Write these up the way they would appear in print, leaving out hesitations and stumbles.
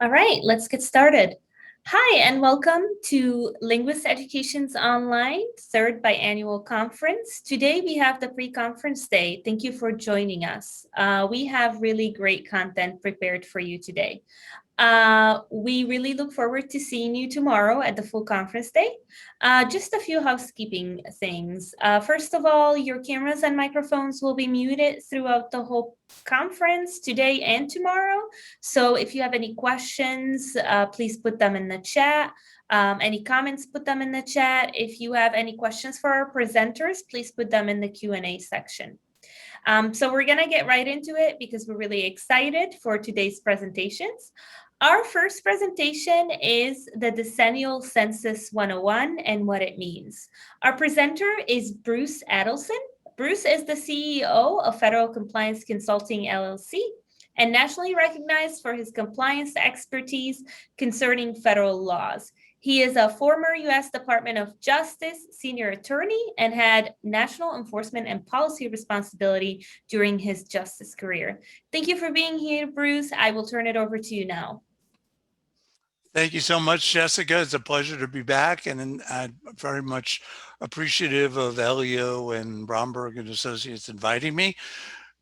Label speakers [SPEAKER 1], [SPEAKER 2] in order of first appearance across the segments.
[SPEAKER 1] All right, let's get started. Hi, and welcome to Linguist Education's online third biannual conference. Today we have the pre-conference day. Thank you for joining us. We have really great content prepared for you today. We really look forward to seeing you tomorrow at the full conference day. Just a few housekeeping things. First of all, your cameras and microphones will be muted throughout the whole conference today and tomorrow. So if you have any questions, please put them in the chat. Any comments, put them in the chat. If you have any questions for our presenters, please put them in the Q&A section. So we're gonna get right into it because we're really excited for today's presentations. Our first presentation is the Decennial Census 101 and what it means. Our presenter is Bruce Adelson. Bruce is the CEO of Federal Compliance Consulting LLC and nationally recognized for his compliance expertise concerning federal laws. He is a former U.S. Department of Justice senior attorney and had national enforcement and policy responsibility during his justice career. Thank you for being here, Bruce. I will turn it over to you now.
[SPEAKER 2] Thank you so much, Jessica. It's a pleasure to be back, and I'm very much appreciative of Elio and Bromberg and Associates inviting me.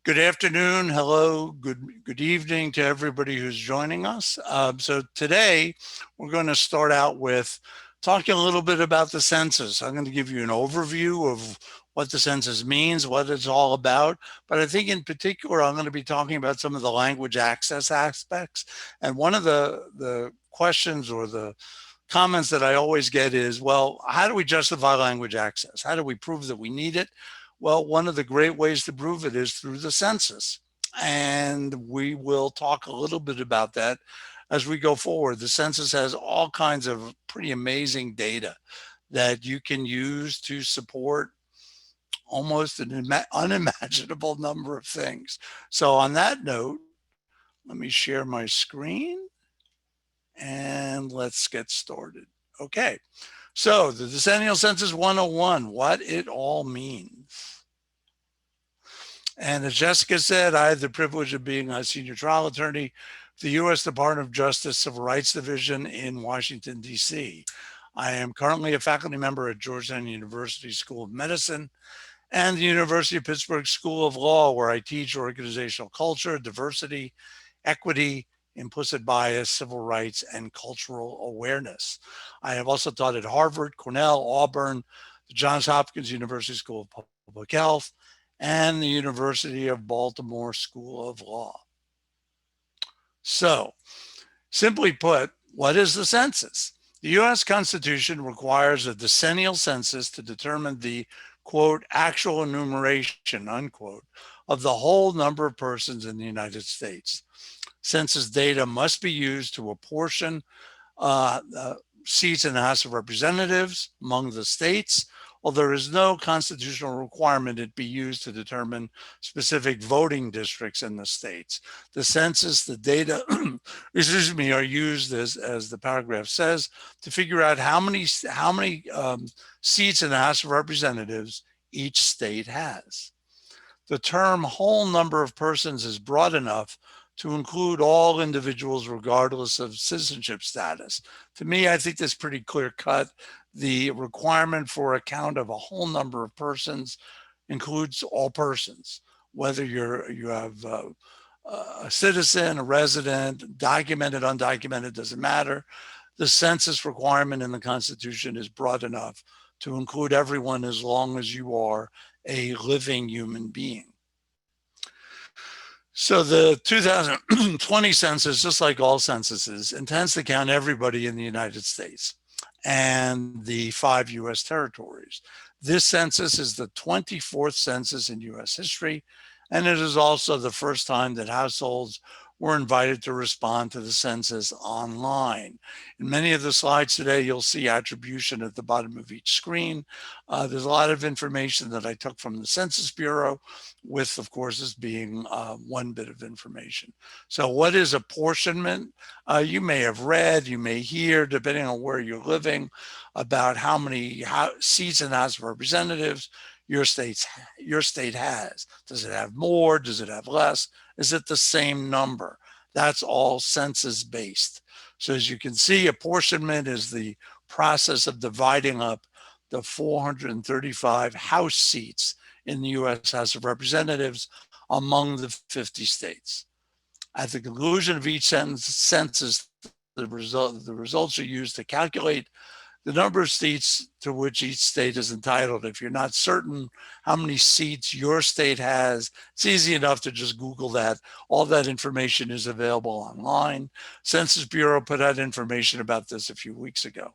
[SPEAKER 2] Good afternoon, hello, good evening to everybody who's joining us. So today we're going to start out with talking a little bit about the census. I'm going to give you an overview of what the census means, what it's all about. But I think in particular, I'm going to be talking about some of the language access aspects. And one of the questions or the comments that I always get is, well, how do we justify language access? How do we prove that we need it? Well, one of the great ways to prove it is through the census. And we will talk a little bit about that as we go forward. The census has all kinds of pretty amazing data that you can use to support almost an unimaginable number of things. So on that note, let me share my screen and let's get started. Okay, so the Decennial Census 101, what it all means. And as Jessica said, I had the privilege of being a senior trial attorney for the U.S. Department of Justice Civil Rights Division in Washington, D.C. I am currently a faculty member at Georgetown University School of Medicine and the University of Pittsburgh School of Law, where I teach organizational culture, diversity, equity, implicit bias, civil rights, and cultural awareness. I have also taught at Harvard, Cornell, Auburn, the Johns Hopkins University School of Public Health, and the University of Baltimore School of Law. So, simply put, what is the census? The U.S. Constitution requires a decennial census to determine the, quote, actual enumeration, unquote, of the whole number of persons in the United States. Census data must be used to apportion seats in the House of Representatives among the states, although there is no constitutional requirement it be used to determine specific voting districts in the states. The census, the data, excuse me, are used as the paragraph says, to figure out how many seats in the House of Representatives each state has. The term whole number of persons is broad enough to include all individuals regardless of citizenship status. To me, I think that's pretty clear cut. The requirement for a count of a whole number of persons includes all persons, whether you have a citizen, a resident, documented, undocumented, doesn't matter. The census requirement in the Constitution is broad enough to include everyone as long as you are a living human being. So the 2020 census, just like all censuses, intends to count everybody in the United States and the 5 U.S. territories. This census is the 24th census in U.S. history, and it is also the first time that households were invited to respond to the census online. In many of the slides today, you'll see attribution at the bottom of each screen. There's a lot of information that I took from the Census Bureau, with, of course, this being one bit of information. So what is apportionment? You may have read, you may hear, depending on where you're living, about how many seats in the House of Representatives your state has. Does it have more? Does it have less? Is it the same number? That's all census based. So as you can see, apportionment is the process of dividing up the 435 House seats in the U.S. House of Representatives among the 50 states. At the conclusion of each census, the results are used to calculate the number of seats to which each state is entitled. If you're not certain how many seats your state has, it's easy enough to just Google that. All that information is available online. Census Bureau put out information about this a few weeks ago.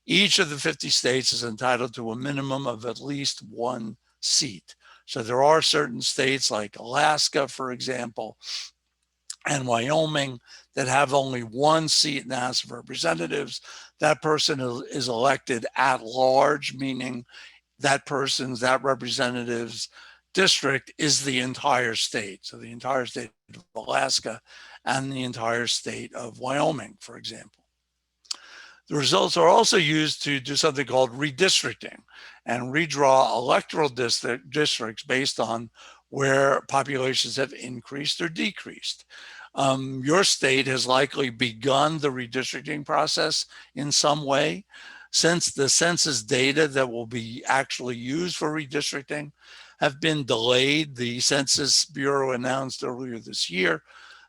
[SPEAKER 2] Each of the 50 states is entitled to a minimum of at least one seat. So there are certain states like Alaska, for example, and Wyoming that have only one seat in the House of Representatives. That person is elected at large, meaning that representative's district is the entire state. So the entire state of Alaska and the entire state of Wyoming, for example. The results are also used to do something called redistricting and redraw electoral districts based on where populations have increased or decreased. Your state has likely begun the redistricting process in some way. Since the census data that will be actually used for redistricting have been delayed, the Census Bureau announced earlier this year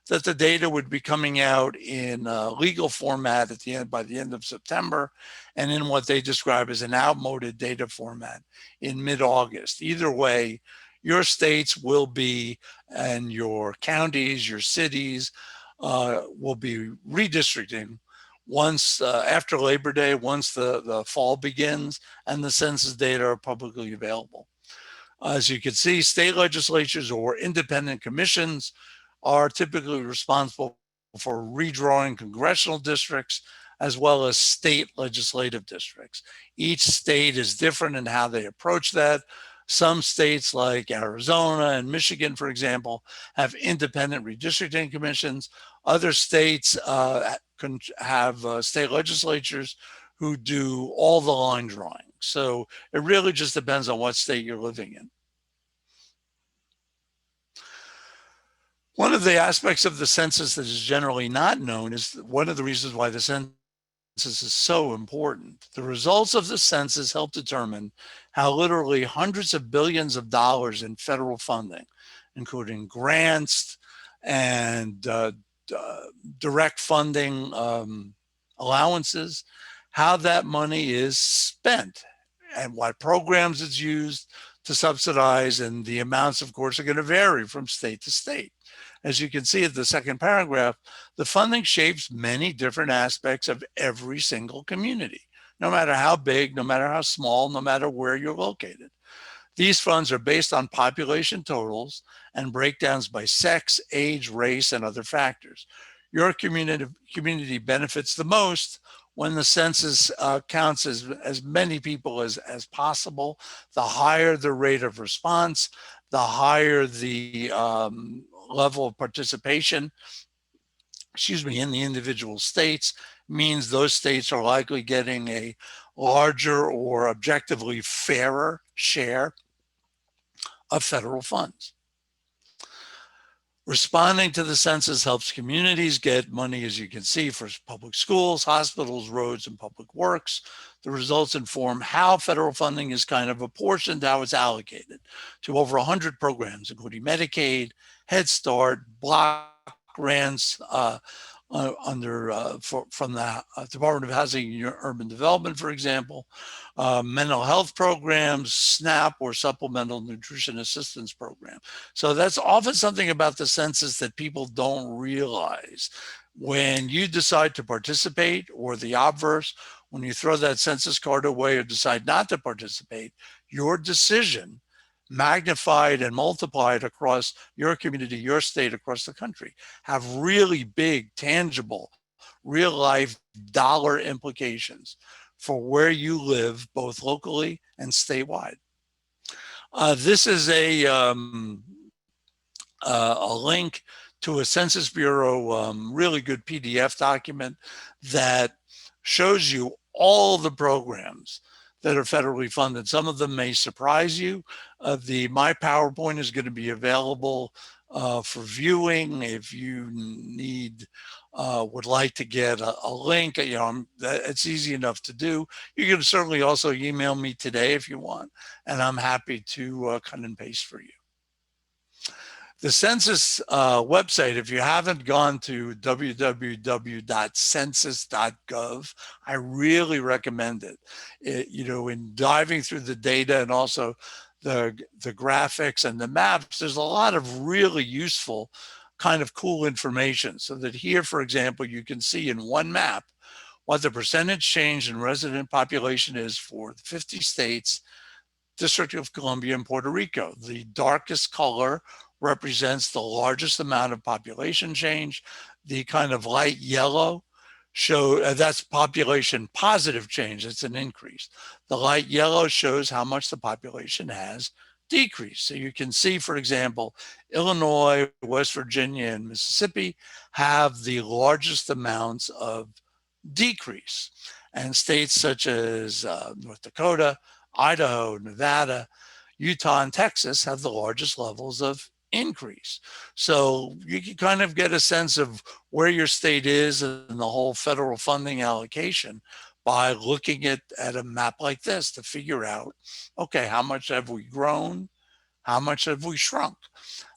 [SPEAKER 2] that the data would be coming out in legal format by the end of September, and in what they describe as an outmoded data format in mid-August. Either way, your states will be, and your counties, your cities, will be redistricting once after Labor Day, once the fall begins and the census data are publicly available. As you can see, state legislatures or independent commissions are typically responsible for redrawing congressional districts as well as state legislative districts. Each state is different in how they approach that. Some states like Arizona and Michigan, for example, have independent redistricting commissions. Other states have state legislatures who do all the line drawing. So it really just depends on what state you're living in. One of the aspects of the census that is generally not known is one of the reasons why the census is so important. The results of the census help determine how literally hundreds of billions of dollars in federal funding, including grants and direct funding allowances, how that money is spent and what programs it's used to subsidize. And the amounts, of course, are going to vary from state to state. As you can see at the second paragraph, the funding shapes many different aspects of every single community, no matter how big, no matter how small, no matter where you're located. These funds are based on population totals and breakdowns by sex, age, race, and other factors. Your community benefits the most when the census counts as many people as possible. The higher the rate of response, the higher the level of participation, in the individual states, means those states are likely getting a larger or objectively fairer share of federal funds. Responding to the census helps communities get money, as you can see, for public schools, hospitals, roads, and public works. The results inform how federal funding is kind of apportioned, how it's allocated to over 100 programs, including Medicaid, Head Start, block grants from the Department of Housing and Urban Development, for example, mental health programs, SNAP or Supplemental Nutrition Assistance Program. So that's often something about the census that people don't realize. When you decide to participate, or the obverse, when you throw that census card away or decide not to participate, your decision magnified and multiplied across your community, your state, across the country, have really big, tangible, real life dollar implications for where you live, both locally and statewide. This is a link to a Census Bureau really good PDF document that shows you all the programs that are federally funded. Some of them may surprise you. My PowerPoint is going to be available for viewing. If you need, would like to get a link, it's easy enough to do. You can certainly also email me today if you want, and I'm happy to cut and paste for you. The census website, if you haven't gone to www.census.gov, I really recommend it. In diving through the data and also the graphics and the maps, there's a lot of really useful kind of cool information. So that here, for example, you can see in one map what the percentage change in resident population is for 50 states, District of Columbia, and Puerto Rico. The darkest color represents the largest amount of population change. The kind of light yellow that's population positive change. It's an increase. The light yellow shows how much the population has decreased. So you can see, for example, Illinois, West Virginia, and Mississippi have the largest amounts of decrease. And states such as North Dakota, Idaho, Nevada, Utah, and Texas have the largest levels of increase. So you can kind of get a sense of where your state is in the whole federal funding allocation by looking at a map like this to figure out, okay, how much have we grown? How much have we shrunk?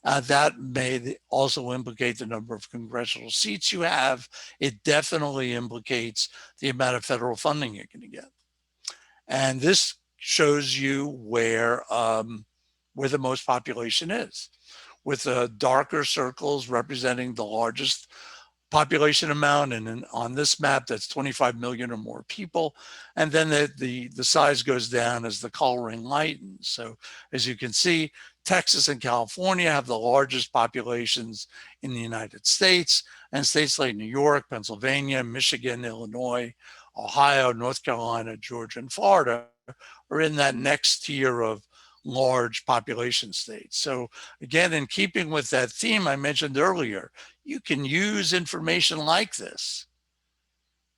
[SPEAKER 2] That may also implicate the number of congressional seats you have. It definitely implicates the amount of federal funding you're going to get. And this shows you where the most population is, with the darker circles representing the largest population amount. And on this map, that's 25 million or more people. And then the size goes down as the coloring lightens. So as you can see, Texas and California have the largest populations in the United States, and states like New York, Pennsylvania, Michigan, Illinois, Ohio, North Carolina, Georgia, and Florida are in that next tier of large population states. So again, in keeping with that theme I mentioned earlier, you can use information like this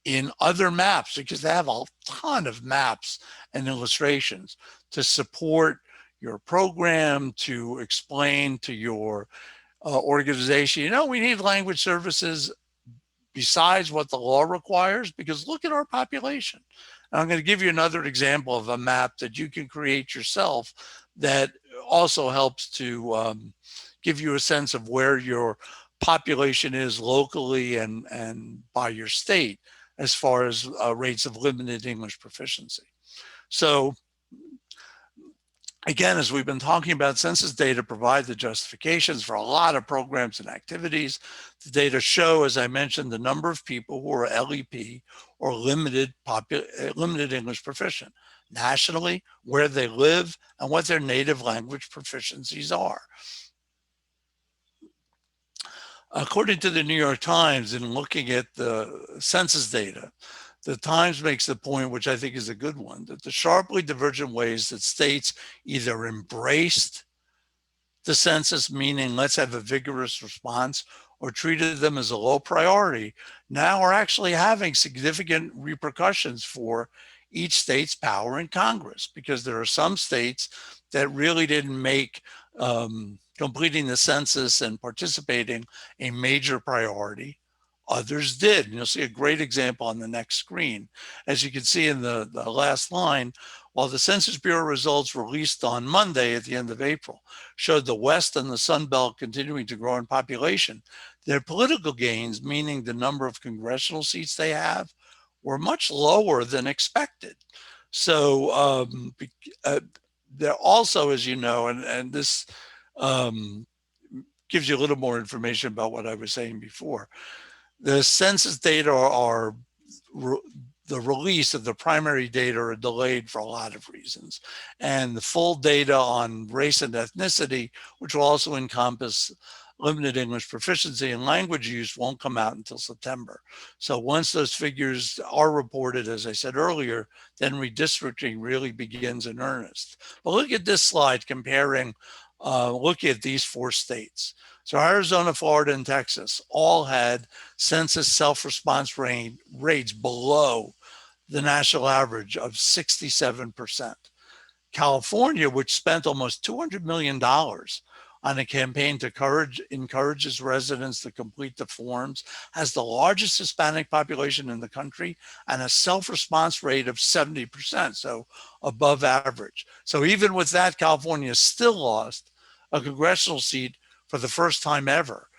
[SPEAKER 2] in other maps because they have a ton of maps and illustrations to support your program, to explain to your organization, we need language services besides what the law requires, because look at our population. And I'm going to give you another example of a map that you can create yourself that also helps to give you a sense of where your population is locally and by your state as far as rates of limited English proficiency. So again, as we've been talking about, census data provide the justifications for a lot of programs and activities. The data show, as I mentioned, the number of people who are LEP or limited English proficient nationally, where they live, and what their native language proficiencies are. According to the New York Times, in looking at the census data, the Times makes the point, which I think is a good one, that the sharply divergent ways that states either embraced the census, meaning let's have a vigorous response, or treated them as a low priority, now are actually having significant repercussions for each state's power in Congress, because there are some states that really didn't make completing the census and participating a major priority. Others did. And you'll see a great example on the next screen. As you can see in the last line, while the Census Bureau results released on Monday at the end of April showed the West and the Sun Belt continuing to grow in population, their political gains, meaning the number of congressional seats they have, were much lower than expected. So there also, as you know, and this gives you a little more information about what I was saying before, the census data are the release of the primary data are delayed for a lot of reasons. And the full data on race and ethnicity, which will also encompass limited English proficiency and language use, won't come out until September. So once those figures are reported, as I said earlier, then redistricting really begins in earnest. But look at this slide comparing, look at these 4 states. So Arizona, Florida, and Texas all had census self-response rates below the national average of 67%. California, which spent almost $200 million on a campaign to encourage its residents to complete the forms, has the largest Hispanic population in the country, and a self-response rate of 70%, so above average. So even with that, California still lost a congressional seat for the first time ever.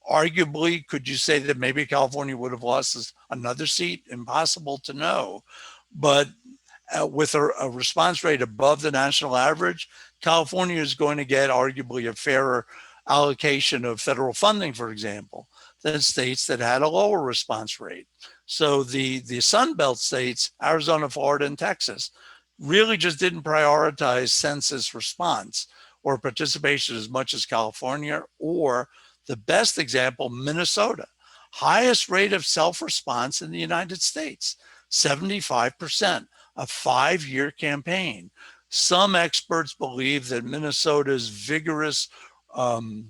[SPEAKER 2] Arguably, could you say that maybe California would have lost another seat? Impossible to know. But with a response rate above the national average, California is going to get arguably a fairer allocation of federal funding, for example, than states that had a lower response rate. So the Sun Belt states, Arizona, Florida, and Texas, really just didn't prioritize census response or participation as much as California, or the best example, Minnesota, highest rate of self-response in the United States, 75%, a 5-year campaign. Some experts believe that Minnesota's vigorous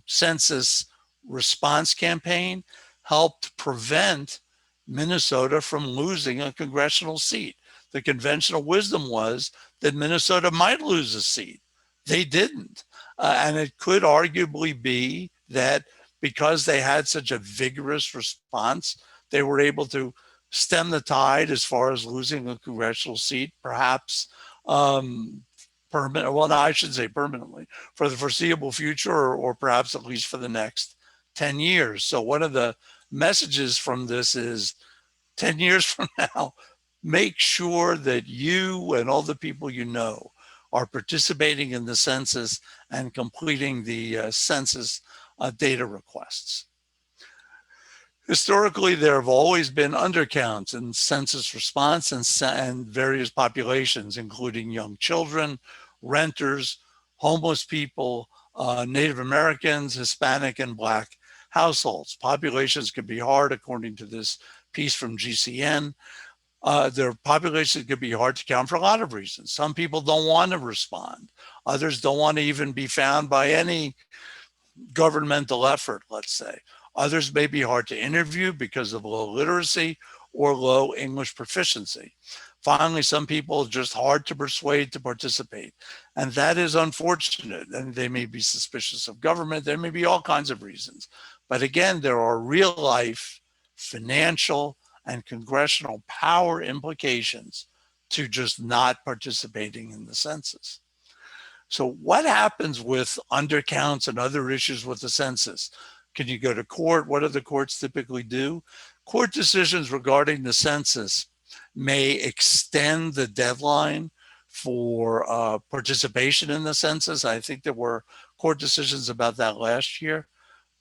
[SPEAKER 2] census response campaign helped prevent Minnesota from losing a congressional seat. The conventional wisdom was that Minnesota might lose a seat. They didn't. And it could arguably be that because they had such a vigorous response, they were able to stem the tide as far as losing a congressional seat, perhaps permanent. Well, no, I should say permanently for the foreseeable future, or perhaps at least for the next 10 years. So one of the messages from this is 10 years from now, make sure that you and all the people you know are participating in the census and completing the census data requests. Historically, there have always been undercounts in census response and various populations, including young children, renters, homeless people, Native Americans, Hispanic, and Black households. Populations can be hard, according to this piece from GCN. Their populations can be hard to count for a lot of reasons. Some people don't want to respond. Others don't want to even be found by any governmental effort, let's say. Others may be hard to interview because of low literacy or low English proficiency. Finally, some people are just hard to persuade to participate. And that is unfortunate. And they may be suspicious of government. There may be all kinds of reasons. But again, there are real life, financial, and congressional power implications to just not participating in the census. So what happens with undercounts and other issues with the census? Can you go to court? What do the courts typically do? Court decisions regarding the census may extend the deadline for participation in the census. I think there were court decisions about that last year.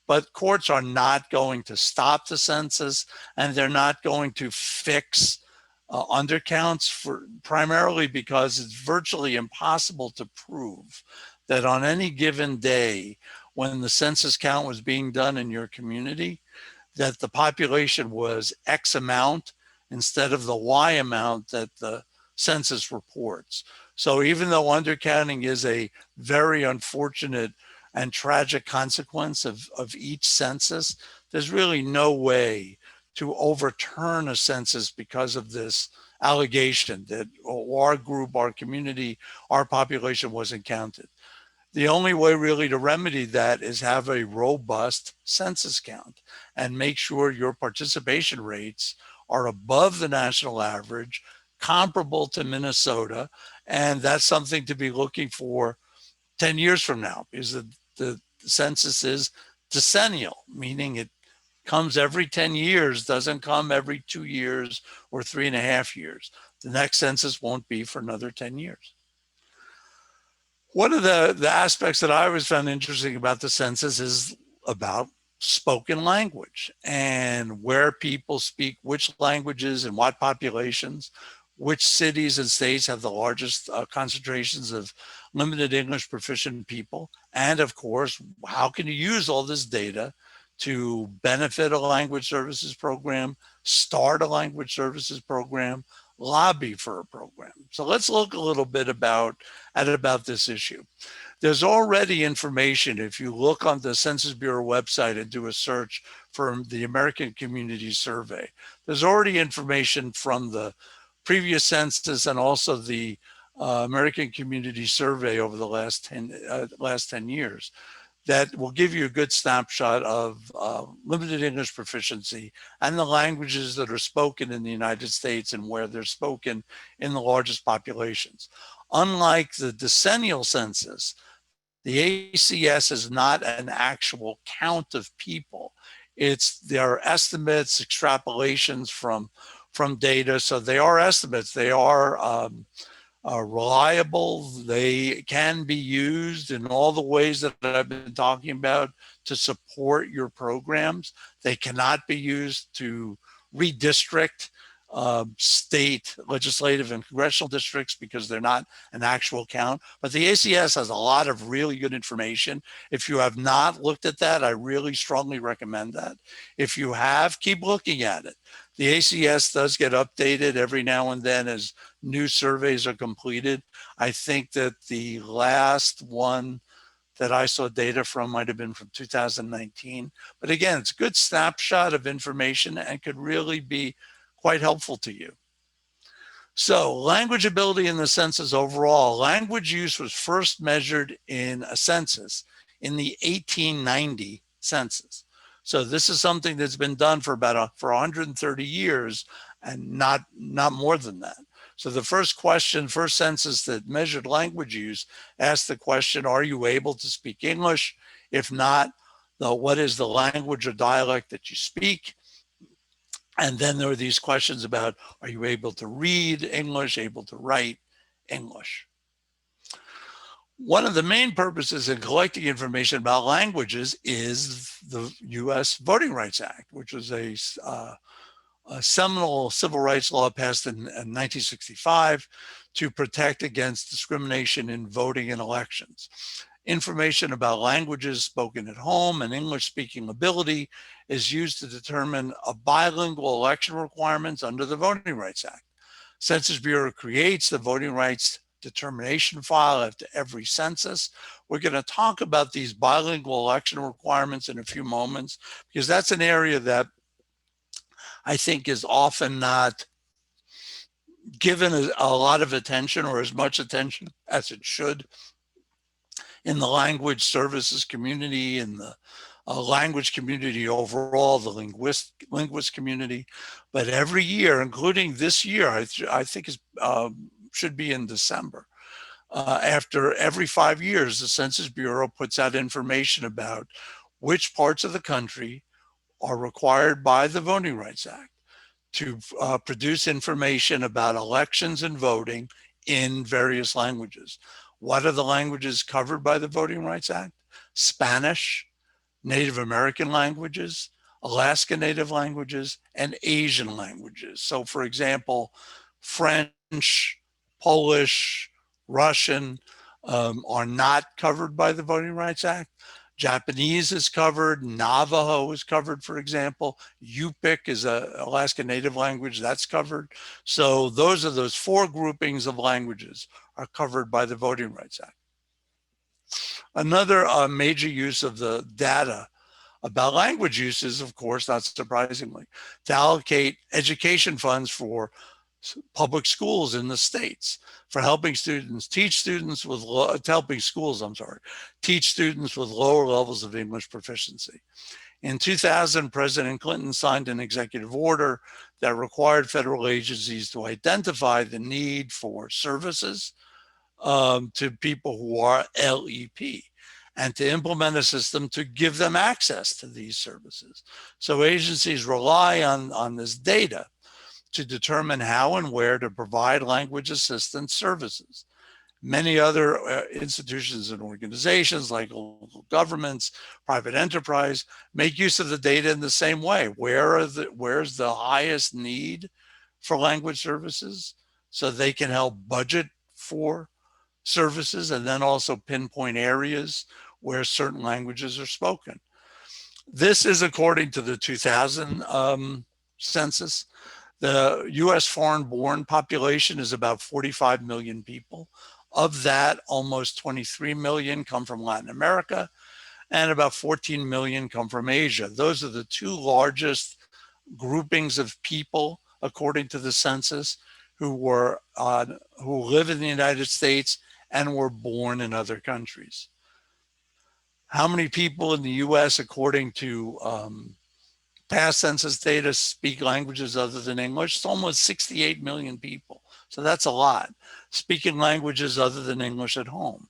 [SPEAKER 2] But courts are not going to stop the census, and they're not going to fix undercounts, primarily because it's virtually impossible to prove that on any given day when the census count was being done in your community, that the population was X amount instead of the Y amount that the census reports. So even though undercounting is a very unfortunate and tragic consequence of each census, there's really no way to overturn a census because of this allegation that our group, our community, our population wasn't counted. The only way really to remedy that is have a robust census count and make sure your participation rates are above the national average, comparable to Minnesota. And that's something to be looking for 10 years from now, because the census is decennial, meaning it comes every 10 years, doesn't come every 2 years or 3.5 years. The next census won't be for another 10 years. One of the aspects that I always found interesting about the census is about spoken language and where people speak which languages and what populations, which cities and states have the largest concentrations of limited English proficient people. And of course, how can you use all this data to benefit a language services program, start a language services program, lobby for a program? So let's look a little bit about this issue. There's already information. If you look on the Census Bureau website and do a search for the American Community Survey, there's already information from the previous census and also the American Community Survey over the last 10 years that will give you a good snapshot of limited English proficiency and the languages that are spoken in the United States and where they're spoken in the largest populations. Unlike the decennial census, the ACS is not an actual count of people. There are estimates, extrapolations from data. So they are estimates. They are reliable. They can be used in all the ways that I've been talking about to support your programs. They cannot be used to redistrict state legislative and congressional districts because they're not an actual count. But the ACS has a lot of really good information. If you have not looked at that, I really strongly recommend that. If you have, keep looking at it. The ACS does get updated every now and then as new surveys are completed. I think that the last one that I saw data from might have been from 2019. But again, it's a good snapshot of information and could really be quite helpful to you. So language ability in the census overall, language use was first measured in a census in the 1890 census. So this is something that's been done for for 130 years and not more than that. So the first census that measured language use asked the question, are you able to speak English? If not, what is the language or dialect that you speak? And then there were these questions about, are you able to read English, able to write English? One of the main purposes in collecting information about languages is the US Voting Rights Act, which was a seminal civil rights law passed in 1965 to protect against discrimination in voting and elections. Information about languages spoken at home and English speaking ability is used to determine a bilingual election requirements under the Voting Rights Act. Census Bureau creates the voting rights determination file after every census. We're going to talk about these bilingual election requirements in a few moments, because that's an area that I think is often not given a lot of attention or as much attention as it should in the language services community, in the language community overall, the linguist community. But every year, including this year, I think should be in December. After every 5 years, the Census Bureau puts out information about which parts of the country are required by the Voting Rights Act to produce information about elections and voting in various languages. What are the languages covered by the Voting Rights Act? Spanish, Native American languages, Alaska Native languages, and Asian languages. So for example, French, Polish, Russian are not covered by the Voting Rights Act. Japanese is covered, Navajo is covered, for example. Yupik is an Alaska Native language, that's covered. So those 4 groupings of languages are covered by the Voting Rights Act. Another major use of the data about language use is, of course, not surprisingly, to allocate education funds for public schools in the states, for helping students teach students with teach students with lower levels of English proficiency. In 2000, President Clinton signed an executive order that required federal agencies to identify the need for services to people who are LEP, and to implement a system to give them access to these services. So agencies rely on this data to determine how and where to provide language assistance services. Many other institutions and organizations like local governments, private enterprise, make use of the data in the same way. Where's the highest need for language services, so they can help budget for services and then also pinpoint areas where certain languages are spoken. This is according to the 2000 census. The US foreign-born population is about 45 million people. Of that, almost 23 million come from Latin America, and about 14 million come from Asia. Those are the 2 largest groupings of people, according to the census, who live in the United States and were born in other countries. How many people in the US, according to past census data, speak languages other than English? It's almost 68 million people. So that's a lot. Speaking languages other than English at home.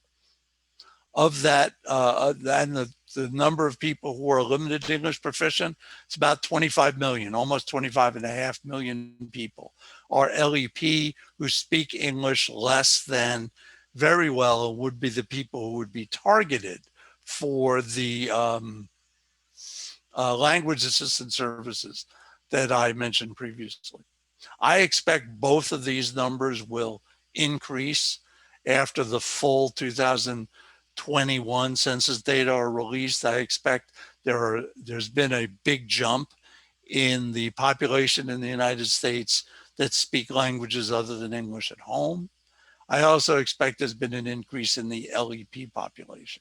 [SPEAKER 2] Of that, and the number of people who are limited English proficient, it's about 25 million, almost 25.5 million people are LEP who speak English less than very well, and would be the people who would be targeted for the language assistance services that I mentioned previously. I expect both of these numbers will increase after the full 2021 census data are released. I expect there's been a big jump in the population in the United States that speak languages other than English at home. I also expect there's been an increase in the LEP population.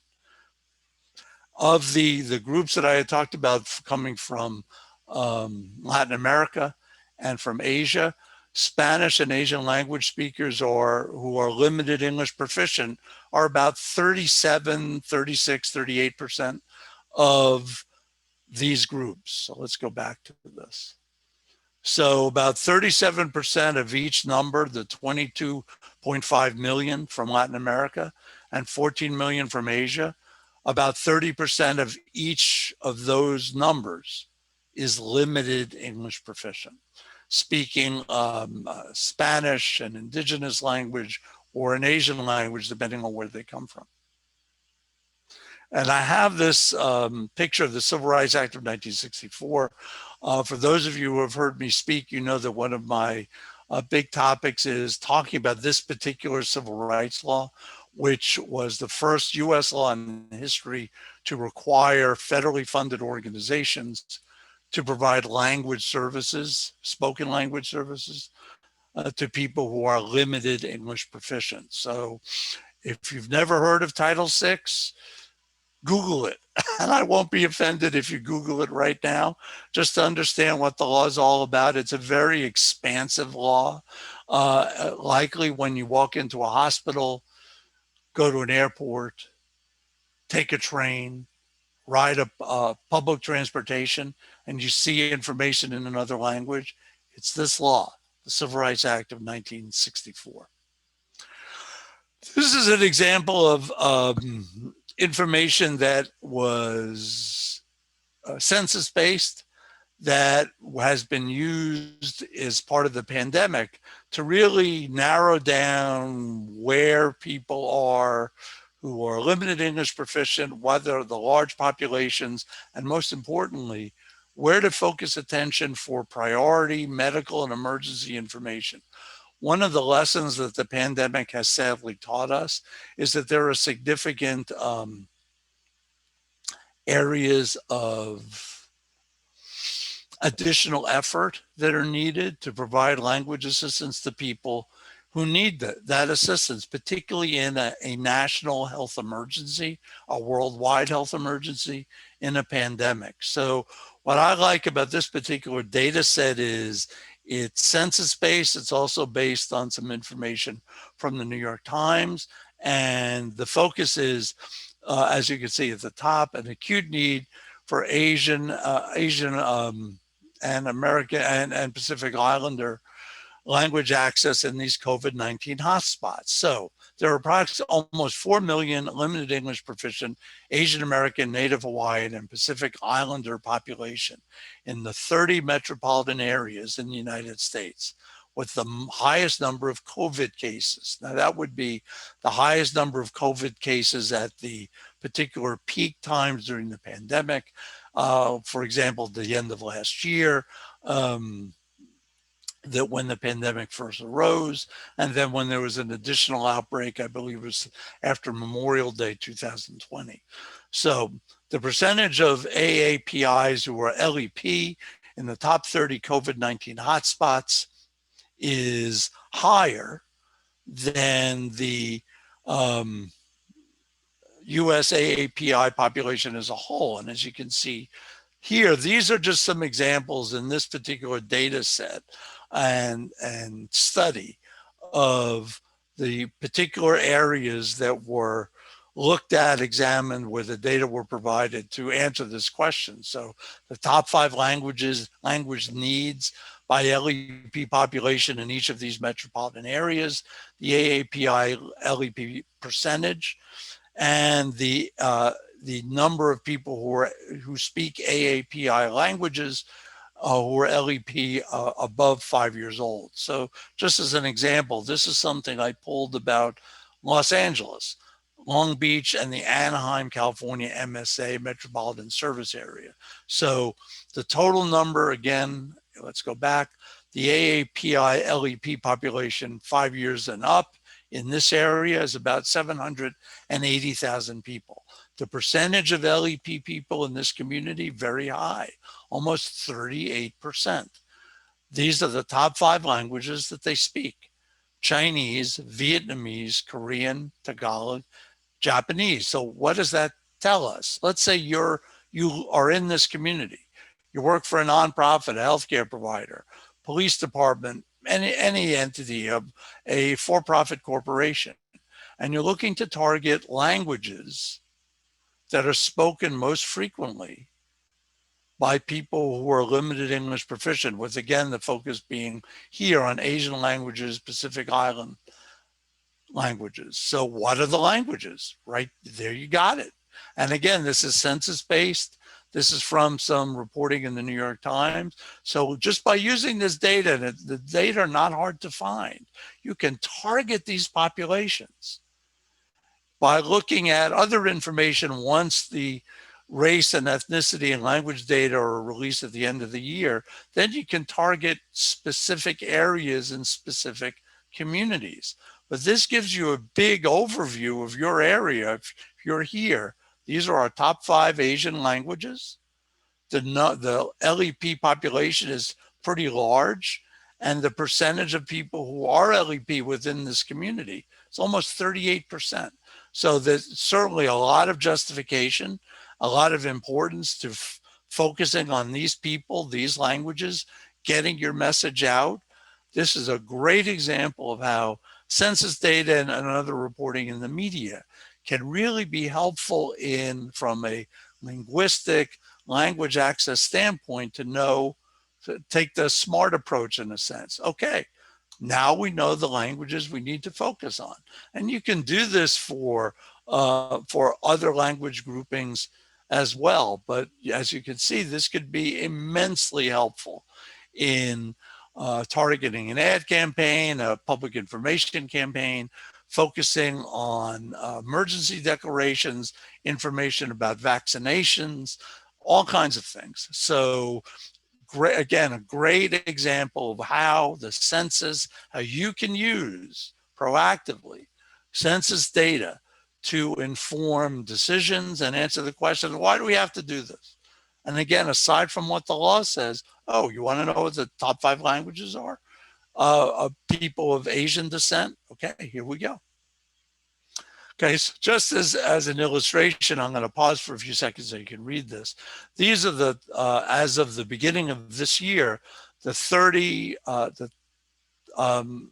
[SPEAKER 2] Of the groups that I had talked about coming from Latin America and from Asia, Spanish and Asian language speakers who are limited English proficient are about 37, 36, 38% of these groups. So let's go back to this. So about 37% of each number, the 22.5 million from Latin America and 14 million from Asia, about 30% of each of those numbers is limited English proficient, speaking Spanish, an indigenous language, or an Asian language, depending on where they come from. And I have this picture of the Civil Rights Act of 1964. For those of you who have heard me speak, you know that one of my big topics is talking about this particular civil rights law, which was the first US law in history to require federally funded organizations to provide language services, spoken language services, to people who are limited English proficient. So if you've never heard of Title VI, Google it. And I won't be offended if you Google it right now, just to understand what the law is all about. It's a very expansive law. Likely when you walk into a hospital, go to an airport, take a train, ride a public transportation, and you see information in another language, it's this law, the Civil Rights Act of 1964. This is an example of information that was census-based, that has been used as part of the pandemic to really narrow down where people are who are limited English proficient, whether the large populations, and most importantly, where to focus attention for priority medical and emergency information. One of the lessons that the pandemic has sadly taught us is that there are significant areas of additional effort that are needed to provide language assistance to people who need that assistance, particularly in a national health emergency, a worldwide health emergency, in a pandemic. So what I like about this particular data set is it's census-based. It's also based on some information from the New York Times. And the focus is, as you can see at the top, an acute need for Asian and American and Pacific Islander language access in these COVID-19 hotspots. So there are approximately almost 4 million limited English proficient Asian American, Native Hawaiian, and Pacific Islander population in the 30 metropolitan areas in the United States, with the highest number of COVID cases. Now that would be the highest number of COVID cases at the particular peak times during the pandemic. For example, the end of last year, that when the pandemic first arose, and then when there was an additional outbreak, I believe it was after Memorial Day 2020. So the percentage of AAPIs who are LEP in the top 30 COVID-19 hotspots is higher than the US AAPI population as a whole. And as you can see here, these are just some examples in this particular data set and study of the particular areas that were looked at, examined where the data were provided to answer this question. So the top 5 language needs by LEP population in each of these metropolitan areas, the AAPI LEP percentage, and the number of people who speak AAPI languages who are LEP above 5 years old. So just as an example, this is something I pulled about Los Angeles, Long Beach, and the Anaheim, California MSA metropolitan service area. So the total number, again, let's go back, the AAPI LEP population 5 years and up in this area is about 780,000 people. The percentage of LEP people in this community, very high, almost 38%. These are the top 5 languages that they speak: Chinese, Vietnamese, Korean, Tagalog, Japanese. So what does that tell us? Let's say you are in this community. You work for a nonprofit, a healthcare provider, police department, any entity of a for-profit corporation, and you're looking to target languages that are spoken most frequently by people who are limited English proficient, with again the focus being here on Asian languages, Pacific Island languages. So what are the languages? Right there, you got it. And again, this is census based. This is from some reporting in the New York Times. So just by using this data, and the data are not hard to find, you can target these populations by looking at other information once the race and ethnicity and language data are released at the end of the year. Then you can target specific areas and specific communities. But this gives you a big overview of your area. If you're here, these are our top 5 Asian languages. The LEP population is pretty large, and the percentage of people who are LEP within this community is almost 38%. So there's certainly a lot of justification, a lot of importance to focusing on these people, these languages, getting your message out. This is a great example of how census data and other reporting in the media can really be helpful from a linguistic language access standpoint to take the smart approach in a sense. Okay, now we know the languages we need to focus on. And you can do this for other language groupings as well. But as you can see, this could be immensely helpful in targeting an ad campaign, a public information campaign, focusing on emergency declarations, information about vaccinations, all kinds of things. So again, a great example of how the census, how you can use proactively census data to inform decisions and answer the question, why do we have to do this? And again, aside from what the law says, oh, you want to know what the top 5 languages are? Of people of Asian descent? Okay, here we go. Okay, so just as an illustration, I'm going to pause for a few seconds so you can read this. These are as of the beginning of this year, the 30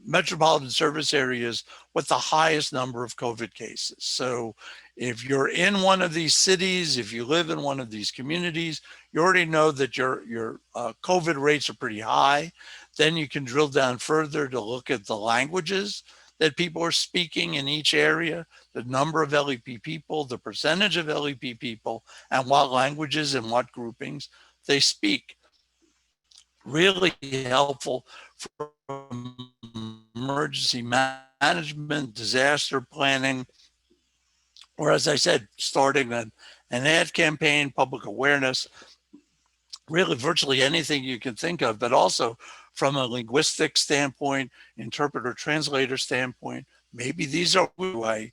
[SPEAKER 2] metropolitan service areas with the highest number of COVID cases. So if you're in one of these cities, if you live in one of these communities, you already know that your COVID rates are pretty high. Then you can drill down further to look at the languages that people are speaking in each area, the number of LEP people, the percentage of LEP people, and what languages and what groupings they speak. Really helpful for emergency management, disaster planning, or as I said, starting an ad campaign, public awareness, really virtually anything you can think of, but also from a linguistic standpoint, interpreter translator standpoint, maybe these are who I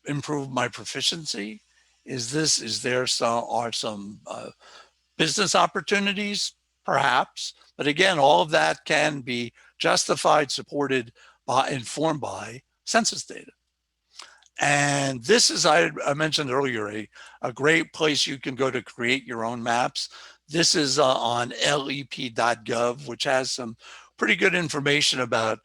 [SPEAKER 2] improve my proficiency. Is there some business opportunities? Perhaps, but again, all of that can be justified, supported by, informed by census data. And this is, I mentioned earlier, a great place you can go to create your own maps. This is on lep.gov, which has some pretty good information about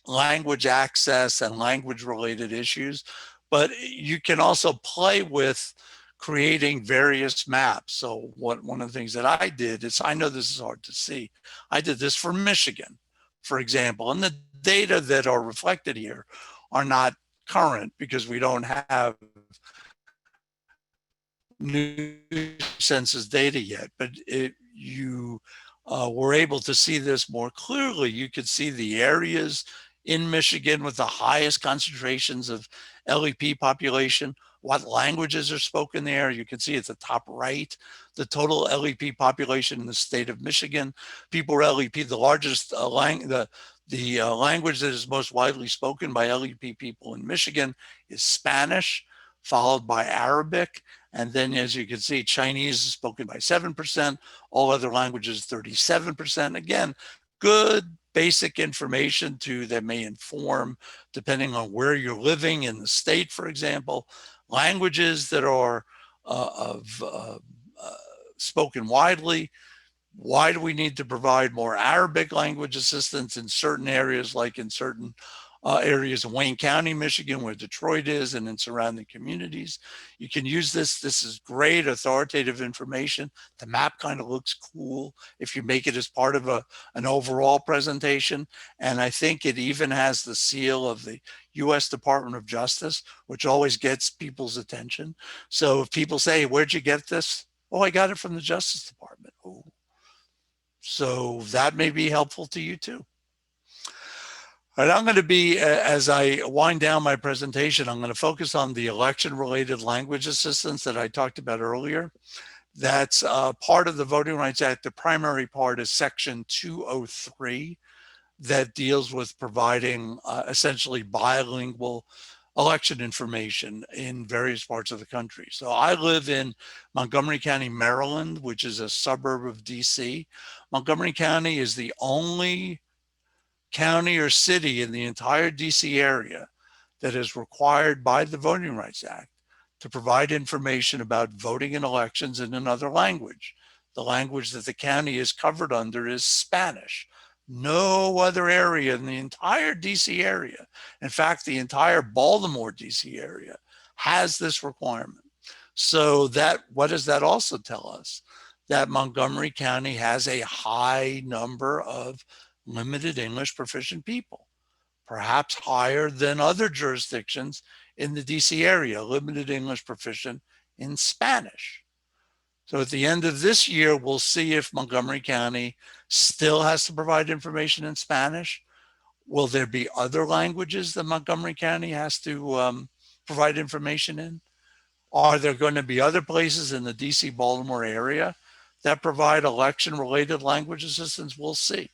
[SPEAKER 2] language access and language related issues, but you can also play with creating various maps. So one of the things that I did is, I know this is hard to see, I did this for Michigan, for example, and the data that are reflected here are not current because we don't have new census data yet, but you were able to see this more clearly. You could see the areas in Michigan with the highest concentrations of LEP population, what languages are spoken there. You can see at the top right, the total LEP population in the state of Michigan. People are LEP, the largest language that is most widely spoken by LEP people in Michigan is Spanish, followed by Arabic. And then, as you can see, Chinese is spoken by 7%, all other languages 37%. Again, good basic information that may inform, depending on where you're living in the state, for example, languages that are spoken widely. Why do we need to provide more Arabic language assistance in certain areas, like in certain areas in Wayne County, Michigan, where Detroit is, and in surrounding communities? You can use this. This is great authoritative information. The map kind of looks cool if you make it as part of an overall presentation. And I think it even has the seal of the U.S. Department of Justice, which always gets people's attention. So if people say, "Where'd you get this?" "Oh, I got it from the Justice Department." Oh, so that may be helpful to you too. All right, I'm going to be, as I wind down my presentation, I'm going to focus on the election-related language assistance that I talked about earlier. That's part of the Voting Rights Act. The primary part is Section 203 that deals with providing essentially bilingual election information in various parts of the country. So I live in Montgomery County, Maryland, which is a suburb of DC. Montgomery County is the only county or city in the entire DC area that is required by the Voting Rights Act to provide information about voting in elections in another language. The language that the county is covered under is Spanish. No other area in the entire DC area, in fact, the entire Baltimore DC area, has this requirement. So what does that also tell us? That Montgomery County has a high number of limited English proficient people, perhaps higher than other jurisdictions in the DC area, limited English proficient in Spanish. So at the end of this year, we'll see if Montgomery County still has to provide information in Spanish. Will there be other languages that Montgomery County has to provide information in? Are there going to be other places in the DC Baltimore area that provide election related language assistance? We'll see.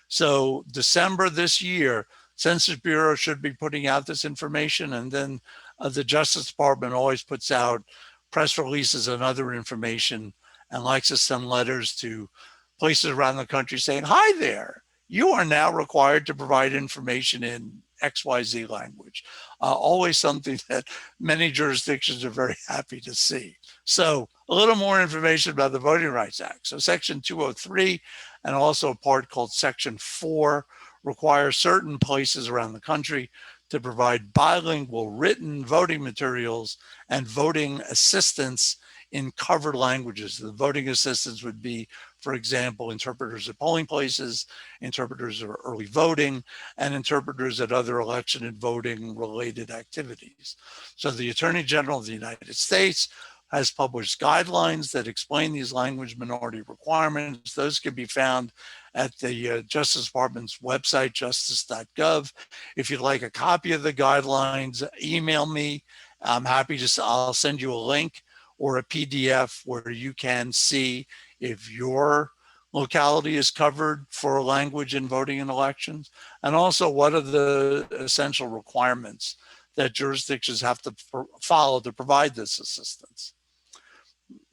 [SPEAKER 2] So December this year, Census Bureau should be putting out this information, and then the Justice Department always puts out press releases and other information and likes to send letters to places around the country saying, "Hi there, you are now required to provide information in XYZ language." Always something that many jurisdictions are very happy to see. So a little more information about the Voting Rights Act. So Section 203 and also a part called Section 4 require certain places around the country to provide bilingual written voting materials and voting assistance in covered languages. The voting assistance would be, for example, interpreters at polling places, interpreters of early voting, and interpreters at other election and voting related activities. So the Attorney General of the United States has published guidelines that explain these language minority requirements. Those can be found at the Justice Department's website, justice.gov. If you'd like a copy of the guidelines, email me. I'm happy to, I'll send you a link or a PDF where you can see if your locality is covered for language in voting in elections, and also what are the essential requirements that jurisdictions have to follow to provide this assistance.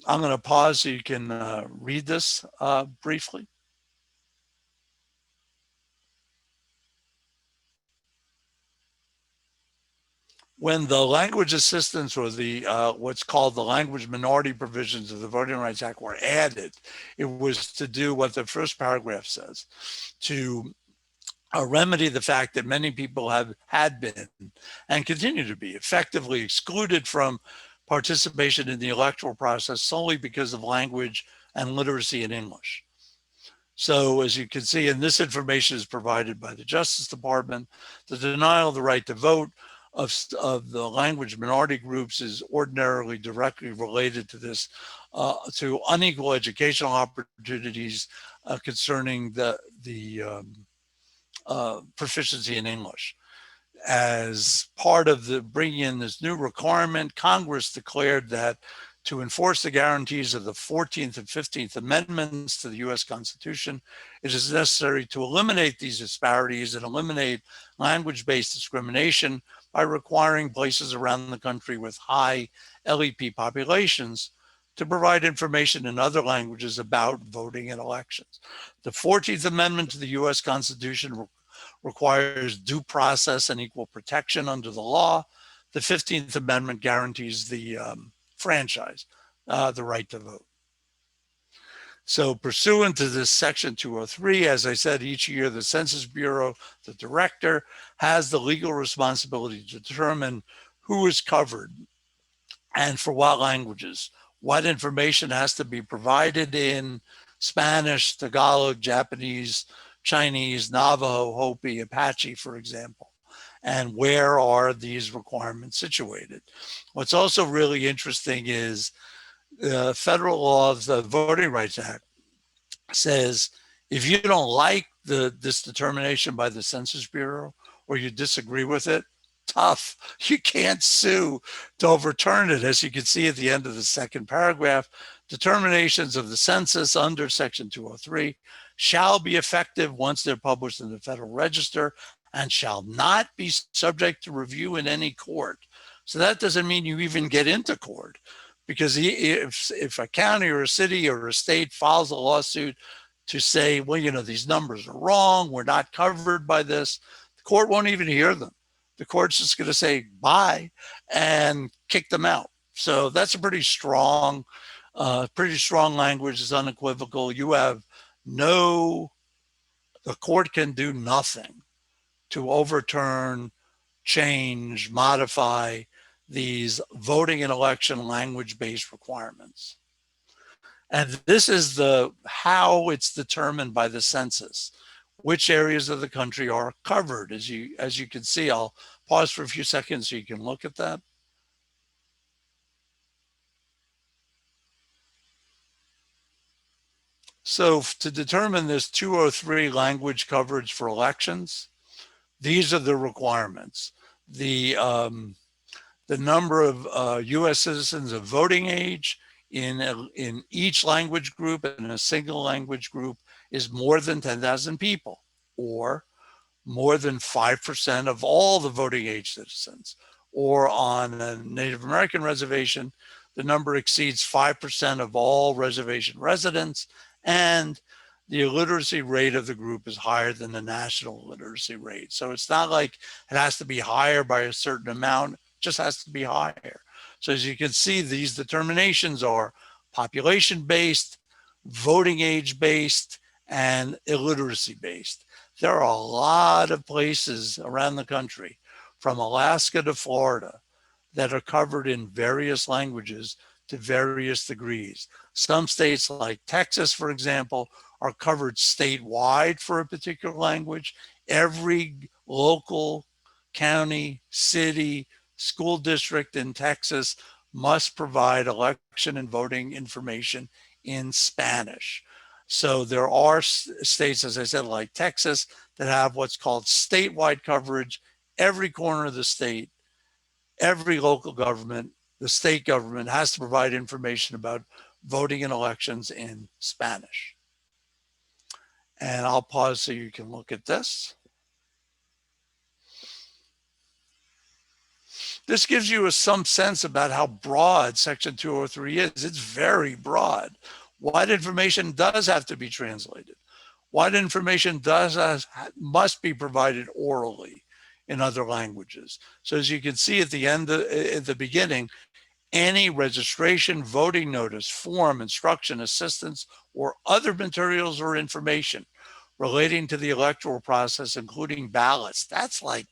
[SPEAKER 2] I'm going to pause so you can read this briefly. When the language assistance or the what's called the language minority provisions of the Voting Rights Act were added, it was to do what the first paragraph says, to remedy the fact that many people had been and continue to be effectively excluded from participation in the electoral process solely because of language and literacy in English. So as you can see, and this information is provided by the Justice Department, the denial of the right to vote of the language minority groups is ordinarily directly related to this, to unequal educational opportunities concerning the proficiency in English. As part of the bringing in this new requirement, Congress declared that to enforce the guarantees of the 14th and 15th Amendments to the US Constitution, it is necessary to eliminate these disparities and eliminate language-based discrimination by requiring places around the country with high LEP populations to provide information in other languages about voting in elections. The 14th Amendment to the US Constitution requires due process and equal protection under the law. The 15th Amendment guarantees the franchise, the right to vote. So pursuant to this section 203, as I said, each year the Census Bureau, the director, has the legal responsibility to determine who is covered and for what languages. What information has to be provided in Spanish, Tagalog, Japanese, Chinese, Navajo, Hopi, Apache, for example, and where are these requirements situated. What's also really interesting is federal law, the Voting Rights Act, says if you don't like this determination by the Census Bureau or you disagree with it, tough. You can't sue to overturn it. As you can see at the end of the second paragraph, determinations of the census under Section 203 shall be effective once they're published in the Federal Register and shall not be subject to review in any court. So that doesn't mean you even get into court, because if a county or a city or a state files a lawsuit to say, well, you know, these numbers are wrong, we're not covered by this, the court won't even hear them. The court's just going to say bye and kick them out. So that's a pretty strong language. It's unequivocal. You have the court can do nothing to overturn, change, modify these voting and election language-based requirements. And this is how it's determined by the census. Which areas of the country are covered? As you can see, I'll pause for a few seconds so you can look at that. So to determine this 203 language coverage for elections, these are the requirements. The number of US citizens of voting age in each language group and in a single language group is more than 10,000 people, or more than 5% of all the voting age citizens. Or on a Native American reservation, the number exceeds 5% of all reservation residents, and the illiteracy rate of the group is higher than the national literacy rate. So it's not like it has to be higher by a certain amount, it just has to be higher. So as you can see, these determinations are population-based, voting age-based, and illiteracy-based. There are a lot of places around the country, from Alaska to Florida, that are covered in various languages to various degrees. Some states like Texas, for example, are covered statewide for a particular language. Every local, county, city, school district in Texas must provide election and voting information in Spanish. So there are states, as I said, like Texas, that have what's called statewide coverage. Every corner of the state, every local government, the state government has to provide information about voting in elections in Spanish. And I'll pause so you can look at this. This gives you some sense about how broad Section 203 is. It's very broad. What information does have to be translated? What information must be provided orally in other languages? So as you can see at the end, at the beginning, any registration, voting notice, form, instruction, assistance, or other materials or information relating to the electoral process, including ballots. That's like,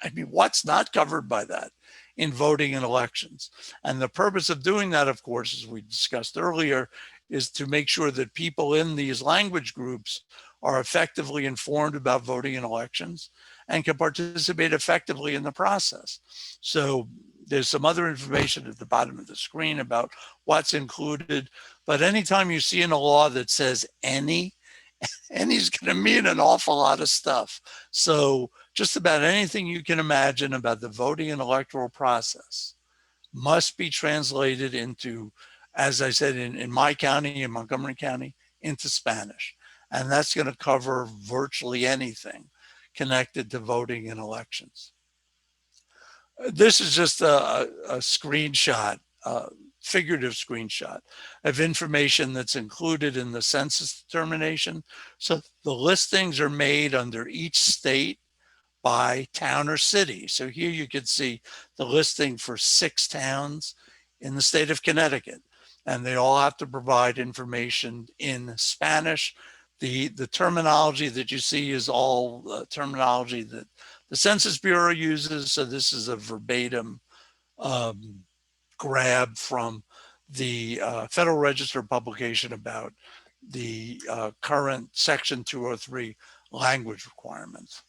[SPEAKER 2] I mean, what's not covered by that in voting in elections? And the purpose of doing that, of course, as we discussed earlier, is to make sure that people in these language groups are effectively informed about voting in elections and can participate effectively in the process. So there's some other information at the bottom of the screen about what's included. But anytime you see in a law that says any's going to mean an awful lot of stuff. So just about anything you can imagine about the voting and electoral process must be translated into, as I said, in my county, in Montgomery County, into Spanish. And that's going to cover virtually anything connected to voting in elections. This is just a screenshot, figurative screenshot of information that's included in the census determination. So the listings are made under each state by town or city. So here you can see the listing for 6 towns in the state of Connecticut, and they all have to provide information in Spanish. The terminology that you see is all terminology that the Census Bureau uses. So this is a verbatim grab from the Federal Register publication about the current Section 203 language requirements.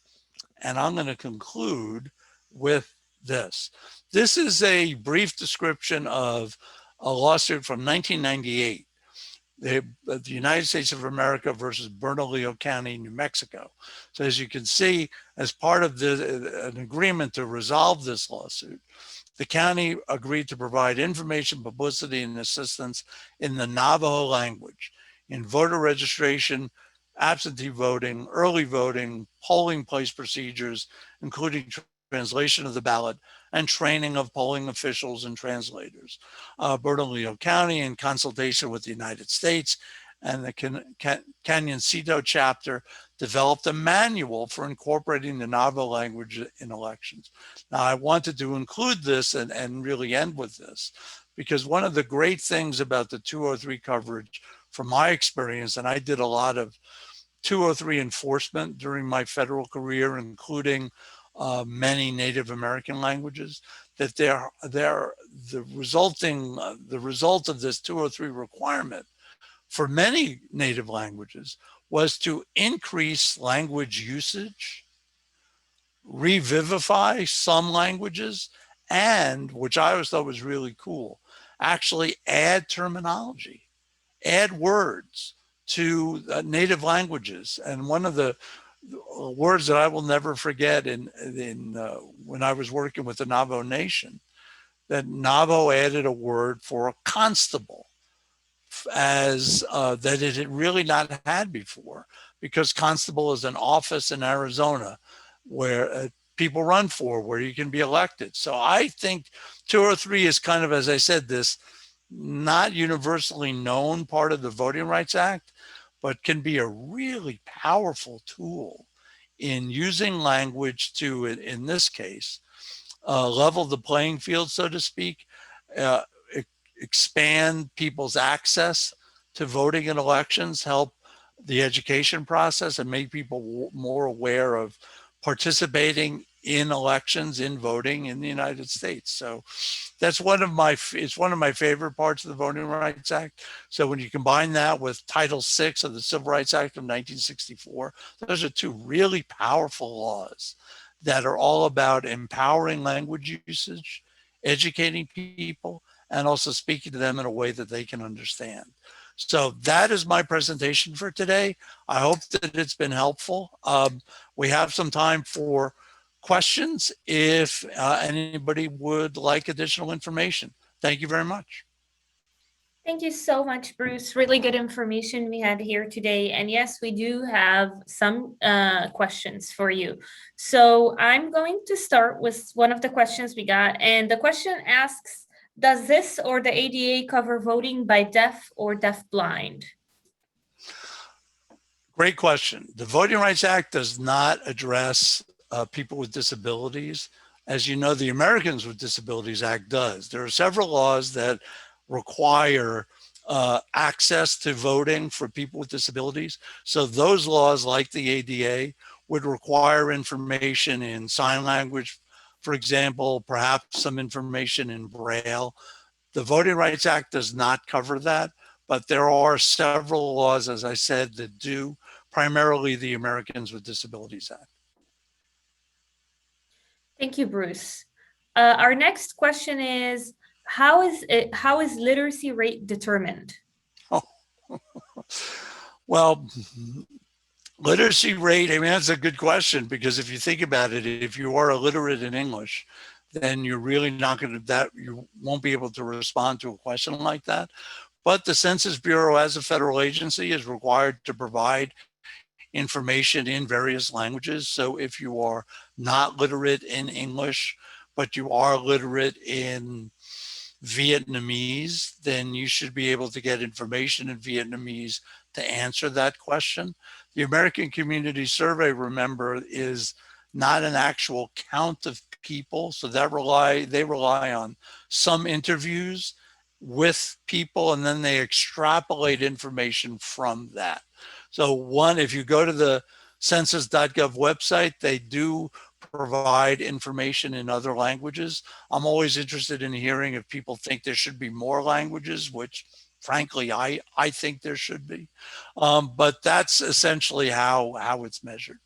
[SPEAKER 2] And I'm going to conclude with this. This is a brief description of a lawsuit from 1998. The United States of America versus Bernalillo County, New Mexico. So as you can see, as part of an agreement to resolve this lawsuit, the county agreed to provide information, publicity, and assistance in the Navajo language in voter registration, absentee voting, early voting, polling place procedures, including translation of the ballot, and training of polling officials and translators. Bernalillo County, in consultation with the United States and the Canoncito chapter, developed a manual for incorporating the Navajo language in elections. Now, I wanted to include this and really end with this, because one of the great things about the 203 coverage, from my experience, and I did a lot of 203 enforcement during my federal career, including many Native American languages, that the result of this 203 requirement for many Native languages was to increase language usage, revivify some languages, and, which I always thought was really cool, actually add terminology, add words to native languages. And one of the words that I will never forget when I was working with the Navajo Nation, that Navajo added a word for a constable, as that it had really not had before, because constable is an office in Arizona where people run for, where you can be elected. So I think 203 is kind of, as I said, this not universally known part of the Voting Rights Act, but can be a really powerful tool in using language to, in this case, level the playing field, so to speak, uh, expand people's access to voting in elections, help the education process, and make people more aware of participating in elections, in voting in the United States. So that's it's one of my favorite parts of the Voting Rights Act. So when you combine that with Title VI of the Civil Rights Act of 1964, those are two really powerful laws that are all about empowering language usage, educating people, and also speaking to them in a way that they can understand. So that is my presentation for today. I hope that it's been helpful. We have some time for questions if anybody would like additional information. Thank you very much.
[SPEAKER 1] Thank you so much, Bruce. Really good information we had here today. And yes, we do have some questions for you. So I'm going to start with one of the questions we got. And the question asks, does this or the ADA cover voting by deaf or deafblind?
[SPEAKER 2] Great question. The Voting Rights Act does not address people with disabilities. As you know, the Americans with Disabilities Act does. There are several laws that require access to voting for people with disabilities. So those laws, like the ADA, would require information in sign language, for example, perhaps some information in Braille. The Voting Rights Act does not cover that, but there are several laws, as I said, that do, primarily the Americans with Disabilities Act.
[SPEAKER 1] Thank you, Bruce. Our next question is, how is literacy rate determined?
[SPEAKER 2] Oh. Well, literacy rate, I mean, that's a good question, because if you think about it, if you are illiterate in English, then you're really not going to, that you won't be able to respond to a question like that. But the Census Bureau, as a federal agency, is required to provide information in various languages. So if you are not literate in English, but you are literate in Vietnamese, then you should be able to get information in Vietnamese to answer that question. The American Community Survey, remember, is not an actual count of people. So they rely on some interviews with people, and then they extrapolate information from that. So one, if you go to the census.gov website, they do provide information in other languages. I'm always interested in hearing if people think there should be more languages, which frankly, I think there should be. But that's essentially how it's measured.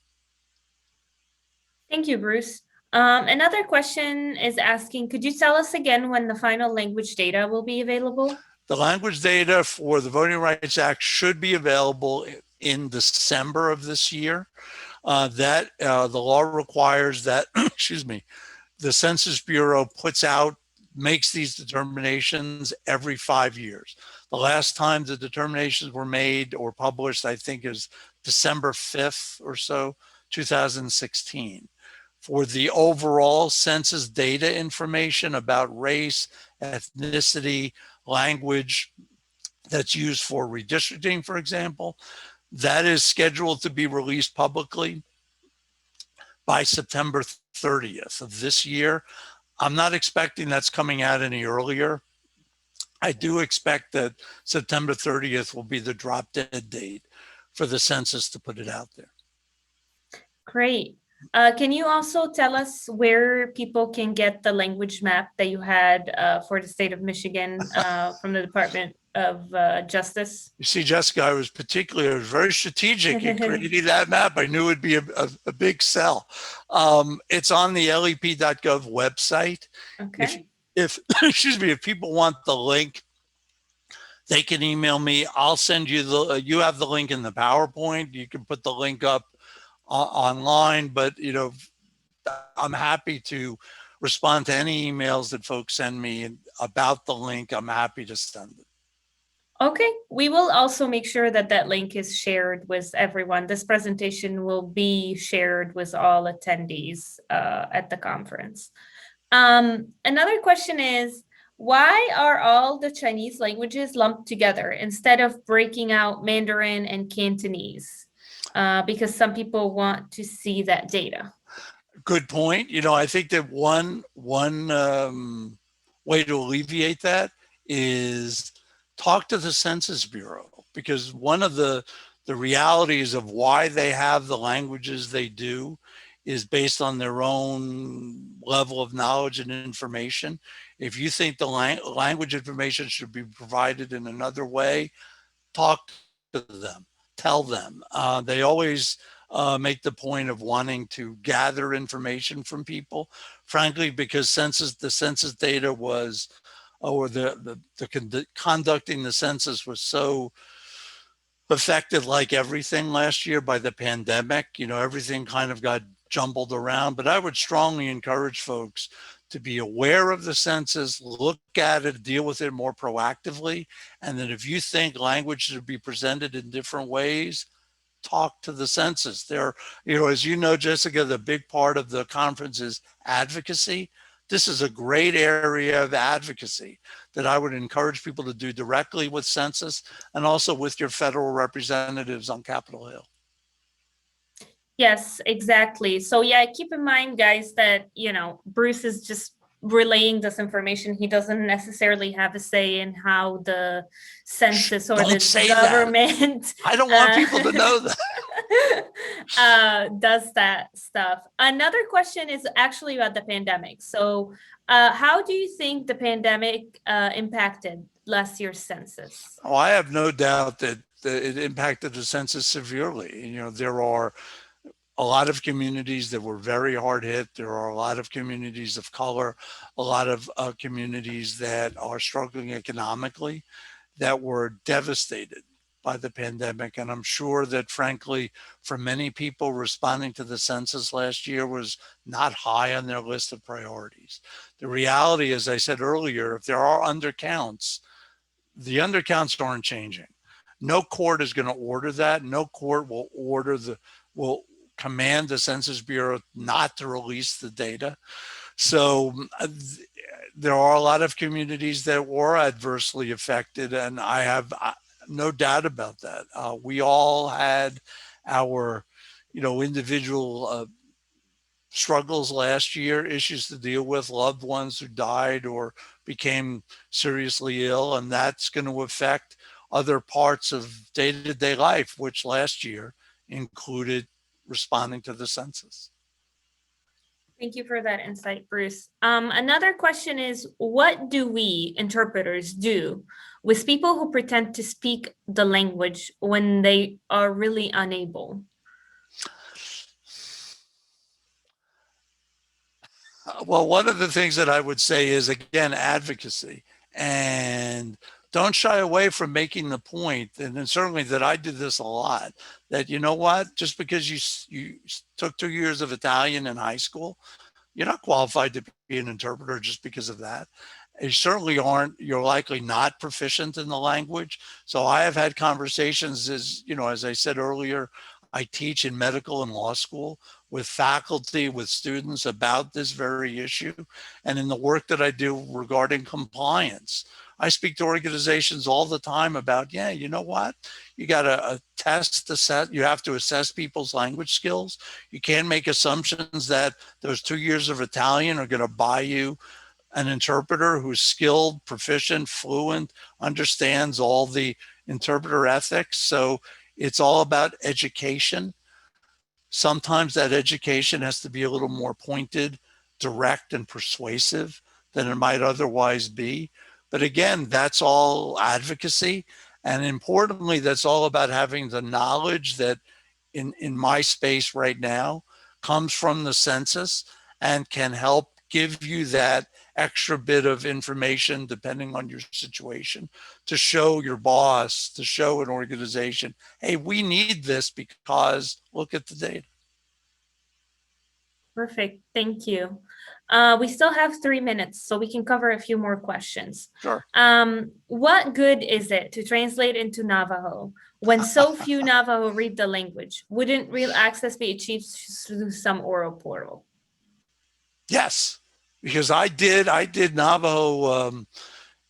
[SPEAKER 1] Thank you, Bruce. Another question is asking, could you tell us again when the final language data will be available?
[SPEAKER 2] The language data for the Voting Rights Act should be available in December of this year. The law requires that, excuse me, the Census Bureau makes these determinations every 5 years. The last time the determinations were made or published, I think, is December 5th or so, 2016. For the overall census data information about race, ethnicity, language that's used for redistricting, for example, that is scheduled to be released publicly by September 30th of this year. I'm not expecting that's coming out any earlier. I do expect that September 30th will be the drop dead date for the census to put it out there.
[SPEAKER 1] Great. Can you also tell us where people can get the language map that you had for the state of Michigan from the Department of Justice?
[SPEAKER 2] You see, Jessica, I was very strategic in creating that map. I knew it'd be a big sell. It's on the lep.gov website.
[SPEAKER 1] Okay.
[SPEAKER 2] If excuse me, if people want the link, they can email me. I'll send you you have the link in the PowerPoint. You can put the link up online, but I'm happy to respond to any emails that folks send me about the link. I'm happy to send it.
[SPEAKER 1] Okay, we will also make sure that that link is shared with everyone. This presentation will be shared with all attendees at the conference. Another question is, why are all the Chinese languages lumped together instead of breaking out Mandarin and Cantonese? Because some people want to see that data.
[SPEAKER 2] Good point. I think that one way to alleviate that is talk to the Census Bureau, because one of the realities of why they have the languages they do is based on their own level of knowledge and information. If you think the language information should be provided in another way, talk to them, tell them. They always make the point of wanting to gather information from people, frankly, because the census data was, or conducting the census was so affected, like everything last year, by the pandemic. Everything kind of got jumbled around. But I would strongly encourage folks to be aware of the census, look at it, deal with it more proactively. And then if you think language should be presented in different ways, talk to the census. As you know, Jessica, the big part of the conference is advocacy. This is a great area of advocacy that I would encourage people to do directly with census and also with your federal representatives on Capitol Hill.
[SPEAKER 1] Yes, exactly. So yeah, keep in mind, guys, that Bruce is just relaying this information. He doesn't necessarily have a say in how the census or
[SPEAKER 2] Don't
[SPEAKER 1] the
[SPEAKER 2] say that.
[SPEAKER 1] government
[SPEAKER 2] I don't want
[SPEAKER 1] uh,
[SPEAKER 2] people to know that.
[SPEAKER 1] does that stuff. Another question is actually about the pandemic. So, how do you think the pandemic impacted last year's census?
[SPEAKER 2] Oh, I have no doubt that it impacted the census severely. There are a lot of communities that were very hard hit. There are a lot of communities of color, a lot of communities that are struggling economically, that were devastated by the pandemic. And I'm sure that, frankly, for many people, responding to the census last year was not high on their list of priorities. The reality, as I said earlier, if there are undercounts, the undercounts aren't changing. No court is going to order that. No court will command the Census Bureau not to release the data. So there are a lot of communities that were adversely affected, and I have no doubt about that. We all had our, individual struggles last year, issues to deal with, loved ones who died or became seriously ill, and that's going to affect other parts of day-to-day life, which last year included responding to the census.
[SPEAKER 1] Thank you for that insight, Bruce. Another question is, what do we interpreters do with people who pretend to speak the language when they are really unable?
[SPEAKER 2] Well, one of the things that I would say is, again, advocacy. And don't shy away from making the point, and then certainly that I did this a lot, that you know what, just because you took 2 years of Italian in high school, you're not qualified to be an interpreter just because of that. You certainly aren't. You're likely not proficient in the language. So I have had conversations, as I said earlier, I teach in medical and law school with faculty, with students about this very issue. And in the work that I do regarding compliance, I speak to organizations all the time about, yeah, you know what? You got to assess, you have to assess people's language skills. You can't make assumptions that those 2 years of Italian are going to buy you an interpreter who's skilled, proficient, fluent, understands all the interpreter ethics. So it's all about education. Sometimes that education has to be a little more pointed, direct, and persuasive than it might otherwise be. But again, that's all advocacy. And importantly, that's all about having the knowledge that in my space right now comes from the census and can help give you that extra bit of information depending on your situation to show your boss, to show an organization, hey, we need this because look at the data.
[SPEAKER 1] Perfect. Thank you. We still have 3 minutes, so we can cover a few more questions.
[SPEAKER 2] Sure.
[SPEAKER 1] What good is it to translate into Navajo when so few Navajo read the language? Wouldn't real access be achieved through some oral portal?
[SPEAKER 2] Yes, because I did Navajo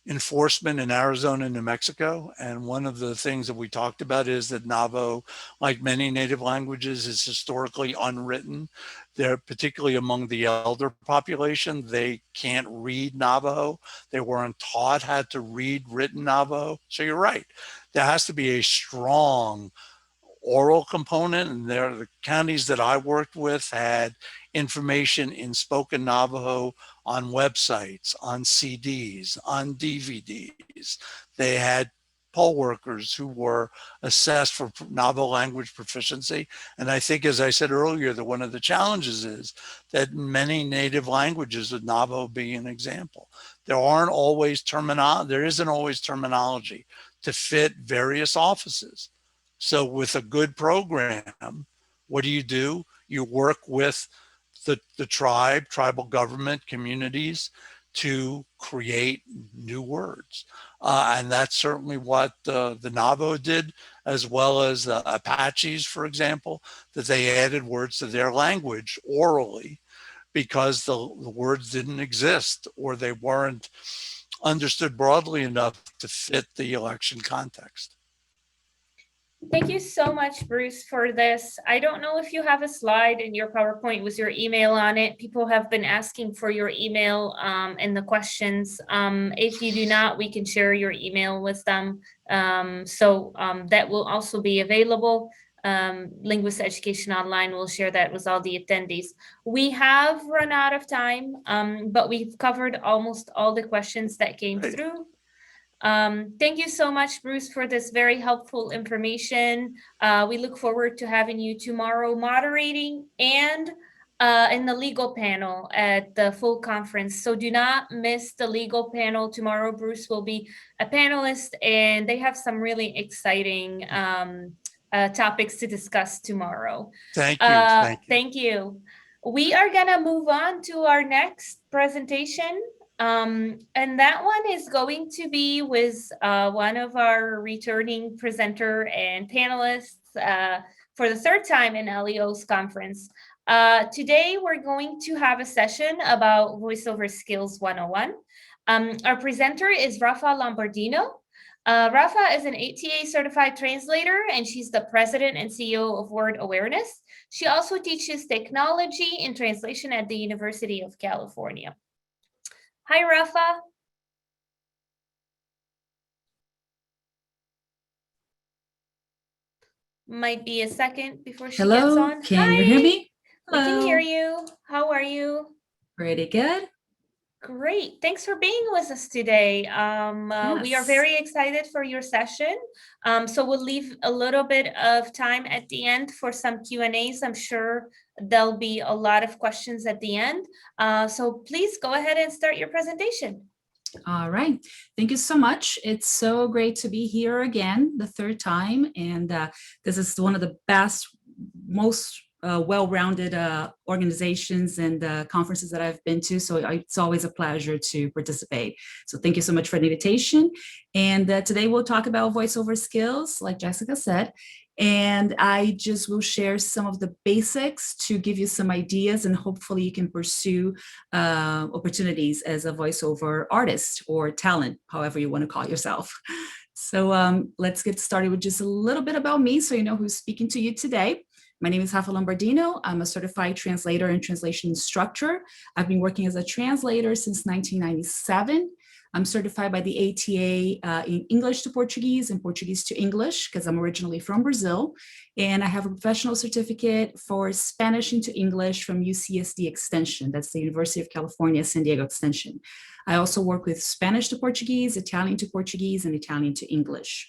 [SPEAKER 2] enforcement in Arizona and New Mexico. And one of the things that we talked about is that Navajo, like many native languages, is historically unwritten. They're particularly among the elder population. They can't read Navajo. They weren't taught how to read written Navajo. So you're right. There has to be a strong oral component, and there the counties that I worked with had information in spoken Navajo on websites, on CDs, on DVDs. They had poll workers who were assessed for Navajo language proficiency. And I think, as I said earlier, that one of the challenges is that in many native languages, with Navajo being an example, there isn't always terminology to fit various offices. So with a good program, what do? You work with the tribal government, communities to create new words. And that's certainly what the Navajo did, as well as the Apaches, for example, that they added words to their language orally because the words didn't exist or they weren't understood broadly enough to fit the election context.
[SPEAKER 1] Thank you so much, Bruce, for this. I don't know if you have a slide in your PowerPoint with your email on it. People have been asking for your email in the questions. If you do not, we can share your email with them. That will also be available. Linguist Education Online will share that with all the attendees. We have run out of time, but we've covered almost all the questions that came
[SPEAKER 2] Right.
[SPEAKER 1] through. Thank you so much, Bruce, for this very helpful information. We look forward to having you tomorrow moderating and in the legal panel at the full conference. So do not miss the legal panel tomorrow. Bruce will be a panelist, and they have some really exciting topics to discuss tomorrow.
[SPEAKER 2] Thank you. Thank you.
[SPEAKER 1] Thank you. We are going to move on to our next presentation. And that one is going to be with one of our returning presenter and panelists for the third time in LEO's conference. Today, we're going to have a session about VoiceOver Skills 101. Our presenter is Rafa Lombardino. Rafa is an ATA certified translator, and she's the president and CEO of Word Awareness. She also teaches technology in translation at the University of California. Hi, Rafa. Might be a second before she gets
[SPEAKER 3] Hello,
[SPEAKER 1] on.
[SPEAKER 3] can you hear me?
[SPEAKER 1] We can hear
[SPEAKER 3] Hello.
[SPEAKER 1] you. How are you?
[SPEAKER 3] Pretty good.
[SPEAKER 1] Great. Thanks for being with us today. We are
[SPEAKER 3] Yes.
[SPEAKER 1] very excited for your session. So we'll leave a little bit of time at the end for some Q&As. I'm sure there'll be a lot of questions at the end. So please go ahead and start your presentation.
[SPEAKER 3] All right. Thank you so much. It's so great to be here again, the third time. And this is one of the best, most well-rounded organizations and conferences that I've been to. So it's always a pleasure to participate. So thank you so much for the invitation. And today we'll talk about voiceover skills, like Jessica said. And I just will share some of the basics to give you some ideas, and hopefully you can pursue opportunities as a voiceover artist or talent, however you want to call yourself. So let's get started with just a little bit about me so you know who's speaking to you today. My name is Rafa Lombardino. I'm a certified translator and translation instructor. I've been working as a translator since 1997. I'm certified by the ATA in English to Portuguese and Portuguese to English, because I'm originally from Brazil. And I have a professional certificate for Spanish into English from UCSD Extension. That's the University of California, San Diego Extension. I also work with Spanish to Portuguese, Italian to Portuguese, and Italian to English.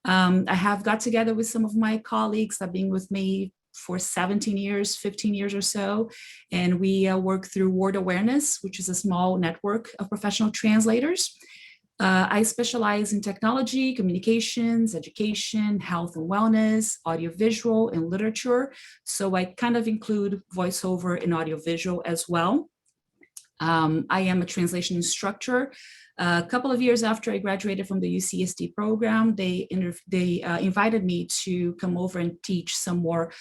[SPEAKER 3] I have got together with some of my colleagues that have been with me for 17 years, 15 years or so. And we work through Word Awareness, which is a small network of professional translators. I specialize in technology, communications, education, health and wellness, audiovisual, and literature. So I kind of include voiceover and audiovisual as well. I am a translation instructor. A couple of years after I graduated from the UCSD program, they invited me to come over and teach some more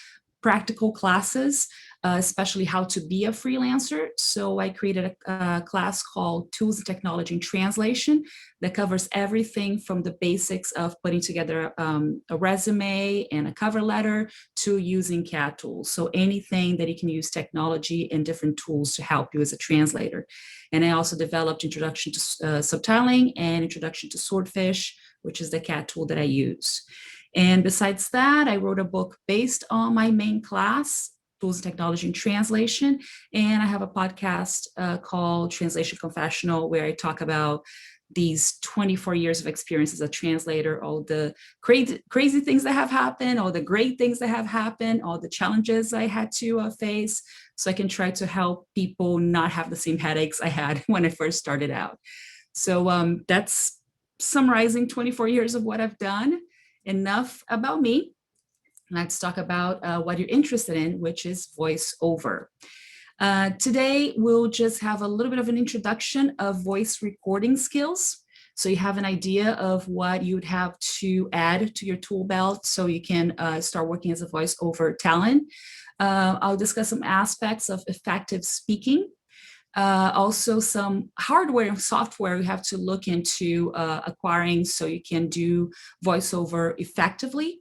[SPEAKER 3] practical classes, especially how to be a freelancer. So I created a class called Tools and Technology in Translation that covers everything from the basics of putting together a resume and a cover letter to using CAT tools. So anything that you can use technology and different tools to help you as a translator. And I also developed Introduction to Subtitling and Introduction to Swordfish, which is the CAT tool that I use. And besides that, I wrote a book based on my main class, Tools and Technology in Translation. And I have a podcast called Translation Confessional, where I talk about these 24 years of experience as a translator, all the crazy things that have happened, all the great things that have happened, all the challenges I had to face, so I can try to help people not have the same headaches I had when I first started out. So that's summarizing 24 years of what I've done. Enough about me. Let's talk about what you're interested in, which is voiceover. Today, we'll just have a little bit of an introduction of voice recording skills. So you have an idea of what you would have to add to your tool belt so you can start working as a voiceover talent. I'll discuss some aspects of effective speaking. Also some hardware and software you have to look into acquiring so you can do voiceover effectively.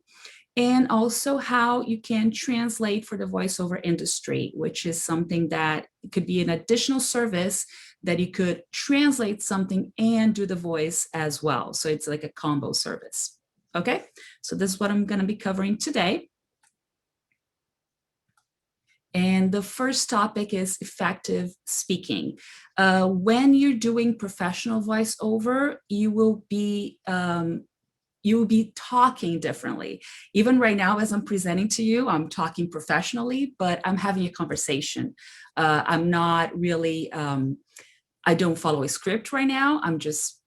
[SPEAKER 3] and also how you can translate for the voiceover industry, which is something that could be an additional service that you could translate something and do the voice as well. So it's like a combo service. Okay, so this is what I'm going to be covering today. And the first topic is effective speaking. When you're doing professional voiceover, you will be talking differently. Even right now, as I'm presenting to you, I'm talking professionally, but I'm having a conversation. I'm not really, I don't follow a script right now. I'm just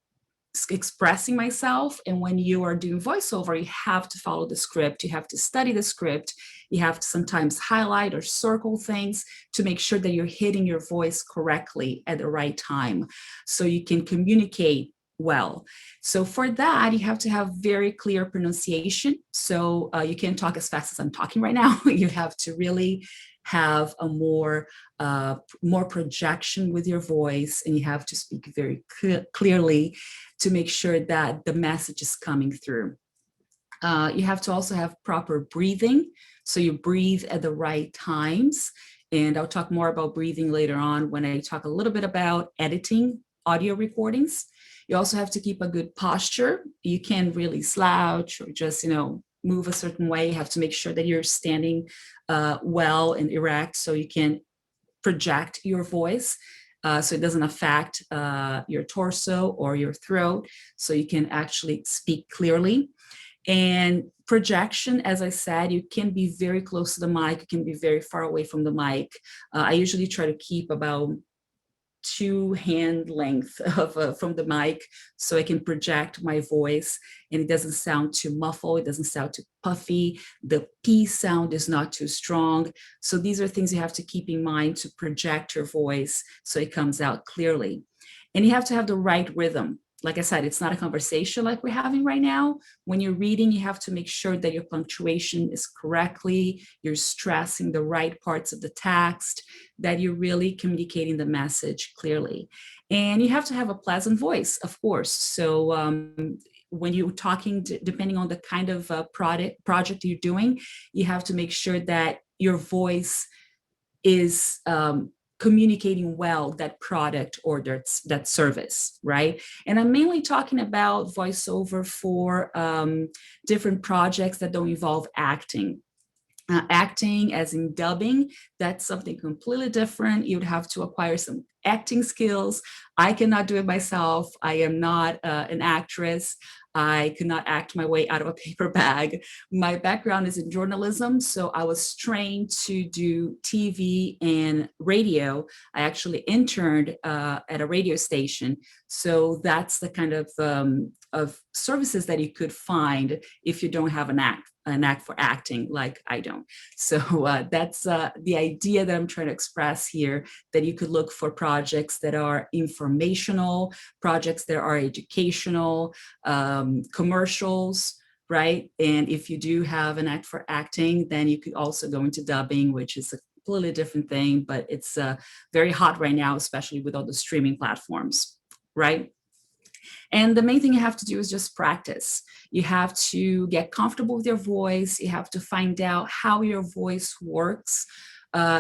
[SPEAKER 3] expressing myself. And when you are doing voiceover, you have to follow the script. You have to study the script. You have to sometimes highlight or circle things to make sure that you're hitting your voice correctly at the right time so you can communicate well. So for that, you have to have very clear pronunciation. So you can't talk as fast as I'm talking right now. You have to really have a more projection with your voice, and you have to speak very clearly to make sure that the message is coming through. You have to also have proper breathing. So you breathe at the right times. And I'll talk more about breathing later on when I talk a little bit about editing audio recordings. You also have to keep a good posture. You can't really slouch or just, move a certain way. You have to make sure that you're standing well and erect so you can project your voice. So it doesn't affect your torso or your throat, so you can actually speak clearly. And projection, as I said, you can be very close to the mic, you can be very far away from the mic. I usually try to keep about 2 hand length from the mic so I can project my voice and it doesn't sound too muffled, it doesn't sound too puffy, the P sound is not too strong. So these are things you have to keep in mind to project your voice so it comes out clearly. And you have to have the right rhythm. Like I said, it's not a conversation like we're having right now. When you're reading, you have to make sure that your punctuation is correctly, you're stressing the right parts of the text, that you're really communicating the message clearly. And you have to have a pleasant voice, of course. So when you're talking, depending on the kind of project you're doing, you have to make sure that your voice is communicating well that product or that service, right? And I'm mainly talking about voiceover for different projects that don't involve acting. Acting as in dubbing, that's something completely different. You'd have to acquire some acting skills. I cannot do it myself. I am not an actress. I could not act my way out of a paper bag. My background is in journalism, so I was trained to do TV and radio. I actually interned at a radio station. So that's the kind of services that you could find if you don't have an act for acting like I don't. So that's the idea that I'm trying to express here, that you could look for projects that are informational, projects that are educational, commercials, right? And if you do have an act for acting, then you could also go into dubbing, which is a completely different thing, but it's very hot right now, especially with all the streaming platforms, right? And the main thing you have to do is just practice. You have to get comfortable with your voice. You have to find out how your voice works.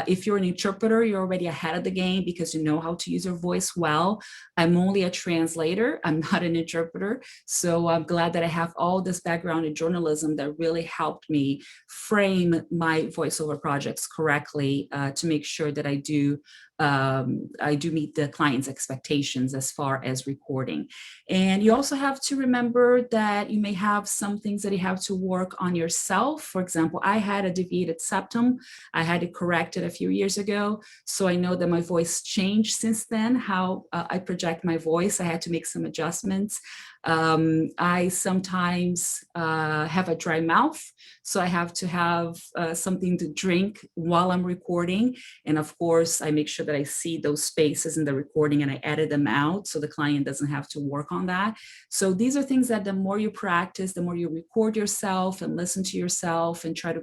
[SPEAKER 3] If you're an interpreter, you're already ahead of the game because you know how to use your voice well. I'm only a translator. I'm not an interpreter. So I'm glad that I have all this background in journalism that really helped me frame my voiceover projects correctly to make sure that I do meet the client's expectations as far as recording. And you also have to remember that you may have some things that you have to work on yourself. For example, I had a deviated septum. I had it corrected a few years ago. So I know that my voice changed since then, how I project my voice. I had to make some adjustments. I sometimes have a dry mouth, so I have to have something to drink while I'm recording. And of course, I make sure that I see those spaces in the recording and I edit them out so the client doesn't have to work on that. So these are things that the more you practice, the more you record yourself and listen to yourself and try to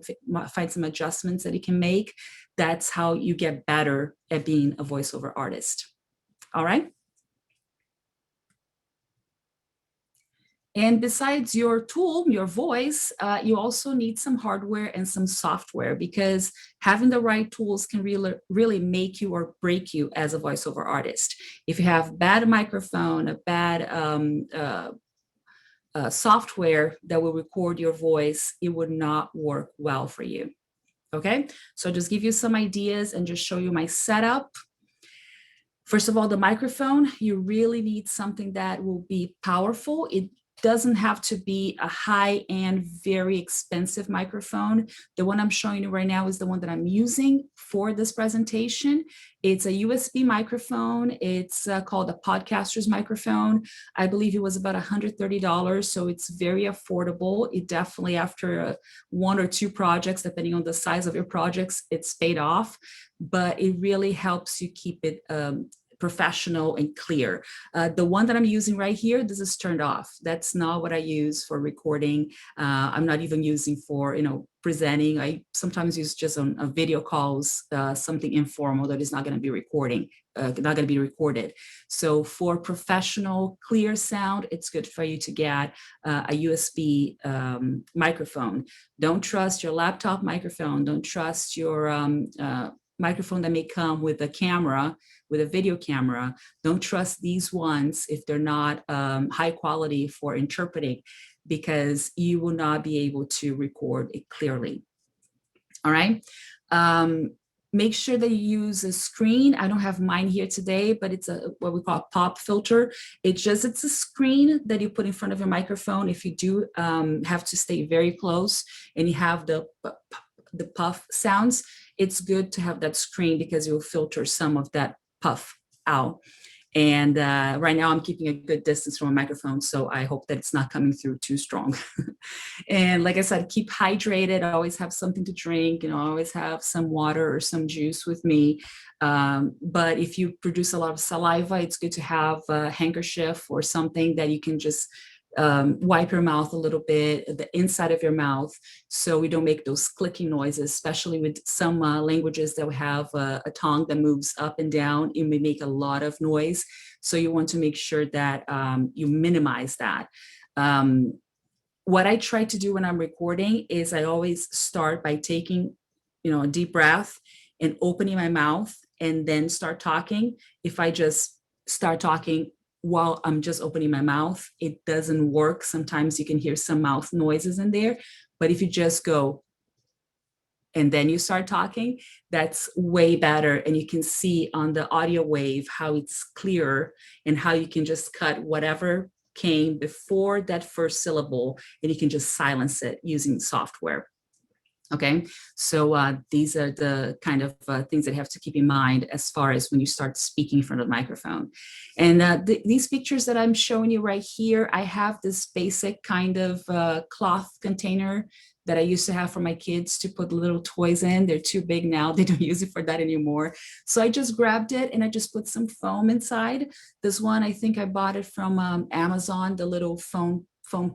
[SPEAKER 3] find some adjustments that you can make. That's how you get better at being a voiceover artist. All right. And besides your tool, your voice, you also need some hardware and some software, because having the right tools can really make you or break you as a voiceover artist. If you have bad microphone, a bad software that will record your voice, it would not work well for you. Okay, so I'll just give you some ideas and just show you my setup. First of all, the microphone, you really need something that will be powerful. It doesn't have to be a high-end, very expensive microphone. The one I'm showing you right now is the one that I'm using for this presentation. It's a USB microphone. It's called a podcaster's microphone. I believe it was about $130, so it's very affordable. It definitely, after one or two projects, depending on the size of your projects, it's paid off, but it really helps you keep it professional and clear. The one that I'm using right here, this is turned off. That's not what I use for recording. I'm not even using for, presenting. I sometimes use just on video calls, something informal that is not going to be not going to be recorded. So for professional, clear sound, it's good for you to get a USB microphone. Don't trust your laptop microphone. Don't trust your microphone that may come with a camera, with a video camera. Don't trust these ones if they're not high quality for interpreting, because you will not be able to record it clearly. All right. Make sure that you use a screen. I don't have mine here today, but it's what we call a pop filter. It's a screen that you put in front of your microphone. If you do have to stay very close and you have the puff sounds, it's good to have that screen because it will filter some of that puff out. And right now I'm keeping a good distance from a microphone, so I hope that it's not coming through too strong. And like I said, keep hydrated. I always have something to drink, I always have some water or some juice with me. But if you produce a lot of saliva, it's good to have a handkerchief or something that you can just wipe your mouth a little bit, the inside of your mouth, so we don't make those clicking noises, especially with some languages that have a tongue that moves up and down. It may make a lot of noise. So you want to make sure that you minimize that. What I try to do when I'm recording is I always start by taking, a deep breath and opening my mouth and then start talking. If I just start talking while I'm just opening my mouth, it doesn't work. Sometimes you can hear some mouth noises in there, but if you just go and then you start talking, that's way better. And you can see on the audio wave how it's clearer and how you can just cut whatever came before that first syllable and you can just silence it using software. Okay, so these are the kind of things that you have to keep in mind as far as when you start speaking in front of the microphone. And these pictures that I'm showing you right here, I have this basic kind of cloth container that I used to have for my kids to put little toys in. They're too big now. They don't use it for that anymore. So I just grabbed it and I just put some foam inside. This one, I think I bought it from Amazon, the little foam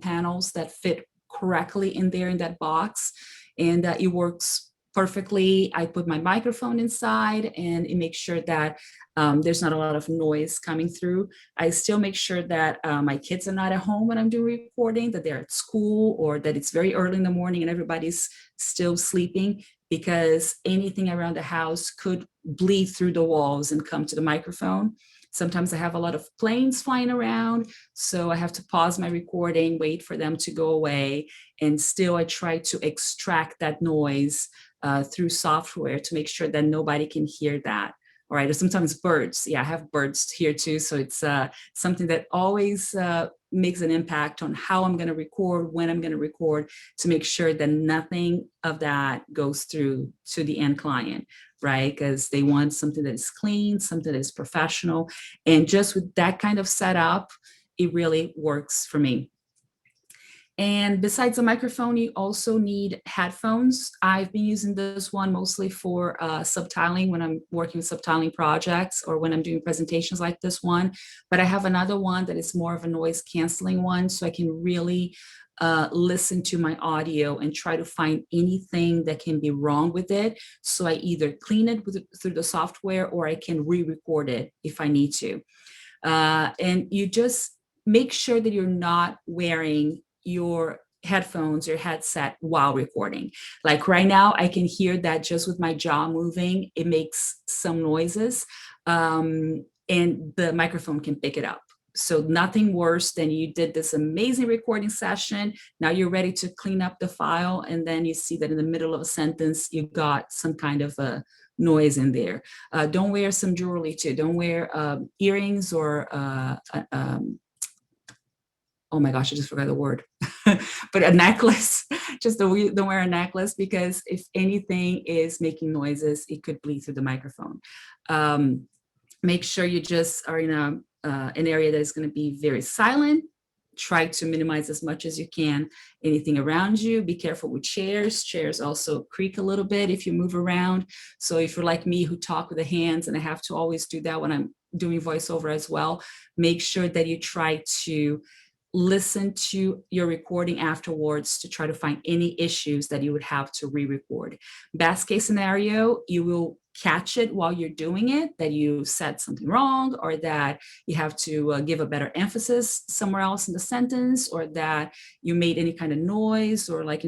[SPEAKER 3] panels that fit correctly in there in that box. And it works perfectly. I put my microphone inside and it makes sure that there's not a lot of noise coming through. I still make sure that my kids are not at home when I'm doing recording, that they're at school or that it's very early in the morning and everybody's still sleeping, because anything around the house could bleed through the walls and come to the microphone. Sometimes I have a lot of planes flying around, so I have to pause my recording, wait for them to go away, and still I try to extract that noise through software to make sure that nobody can hear that. All right, or sometimes birds. Yeah, I have birds here too, so it's something that always makes an impact on how I'm going to record, when I'm going to record, to make sure that nothing of that goes through to the end client, right? Because they want something that is clean, something that is professional. And just with that kind of setup, it really works for me. And besides the microphone, you also need headphones. I've been using this one mostly for subtitling when I'm working with subtitling projects or when I'm doing presentations like this one. But I have another one that is more of a noise canceling one, so I can really listen to my audio and try to find anything that can be wrong with it. So I either clean it through the software or I can re-record it if I need to. And you just make sure that you're not wearing your headphones or headset while recording. Like right now, I can hear that just with my jaw moving, it makes some noises, and the microphone can pick it up. So nothing worse than you did this amazing recording session. Now you're ready to clean up the file, and then you see that in the middle of a sentence, you got some kind of a noise in there. Don't wear some jewelry too. Don't wear earrings or oh my gosh, I just forgot the word, but a necklace. Just don't wear a necklace, because if anything is making noises, it could bleed through the microphone. Make sure you just are in an area that is going to be very silent. Try to minimize as much as you can anything around you. Be careful with chairs. Chairs also creak a little bit if you move around. So if you're like me, who talk with the hands, and I have to always do that when I'm doing voiceover as well, make sure that you try to listen to your recording afterwards to try to find any issues that you would have to re-record. Best case scenario, you will catch it while you're doing it, that you said something wrong, or that you have to give a better emphasis somewhere else in the sentence, or that you made any kind of noise, or like,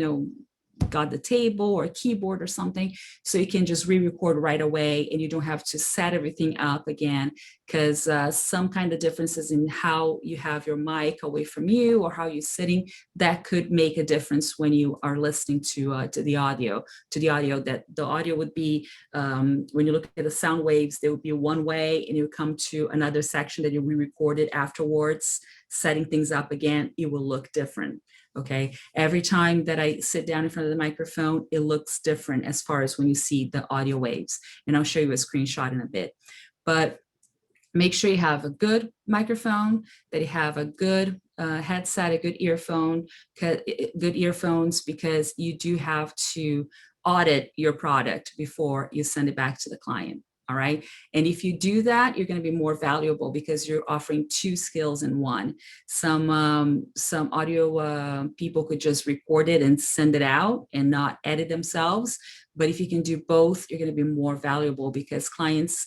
[SPEAKER 3] got the table or a keyboard or something. So you can just re-record right away, and you don't have to set everything up again, because some kind of differences in how you have your mic away from you or how you're sitting, that could make a difference when you are listening to the audio. That the audio would be, when you look at the sound waves, they would be one way, and you come to another section that you re-recorded afterwards, setting things up again, it will look different. Okay, every time that I sit down in front of the microphone, it looks different as far as when you see the audio waves. And I'll show you a screenshot in a bit. But make sure you have a good microphone, that you have a good headset, a good earphone, good earphones, because you do have to audit your product before you send it back to the client. All right. And if you do that, you're going to be more valuable, because you're offering two skills in one. Some audio people could just record it and send it out and not edit themselves. But if you can do both, you're going to be more valuable, because clients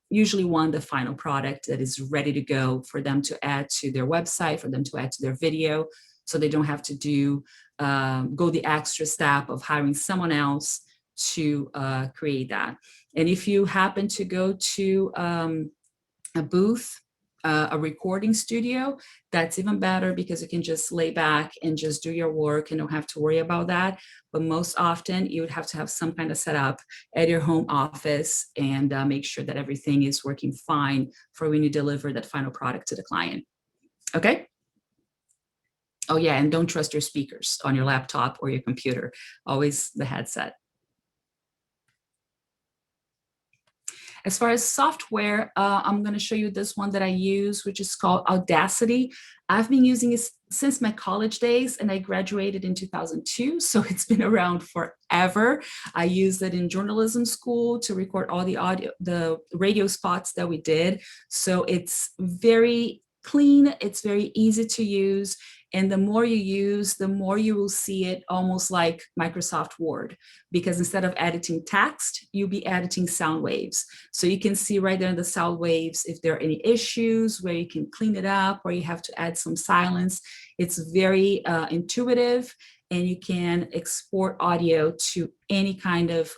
[SPEAKER 3] usually want the final product that is ready to go for them to add to their website, for them to add to their video, so they don't have to go the extra step of hiring someone else to create that. And if you happen to go to a booth, a recording studio, that's even better, because you can just lay back and just do your work and don't have to worry about that. But most often you would have to have some kind of setup at your home office, and make sure that everything is working fine for when you deliver that final product to the client. Okay. Oh yeah, and don't trust your speakers on your laptop or your computer, always the headset. As far as software, I'm going to show you this one that I use, which is called Audacity. I've been using it since my college days, and I graduated in 2002, so it's been around forever. I used it in journalism school to record all the radio spots that we did. So it's very clean, it's very easy to use. And the more you use, the more you will see it almost like Microsoft Word, because instead of editing text, you'll be editing sound waves. So you can see right there in the sound waves if there are any issues where you can clean it up, or you have to add some silence. It's very intuitive, and you can export audio to any kind of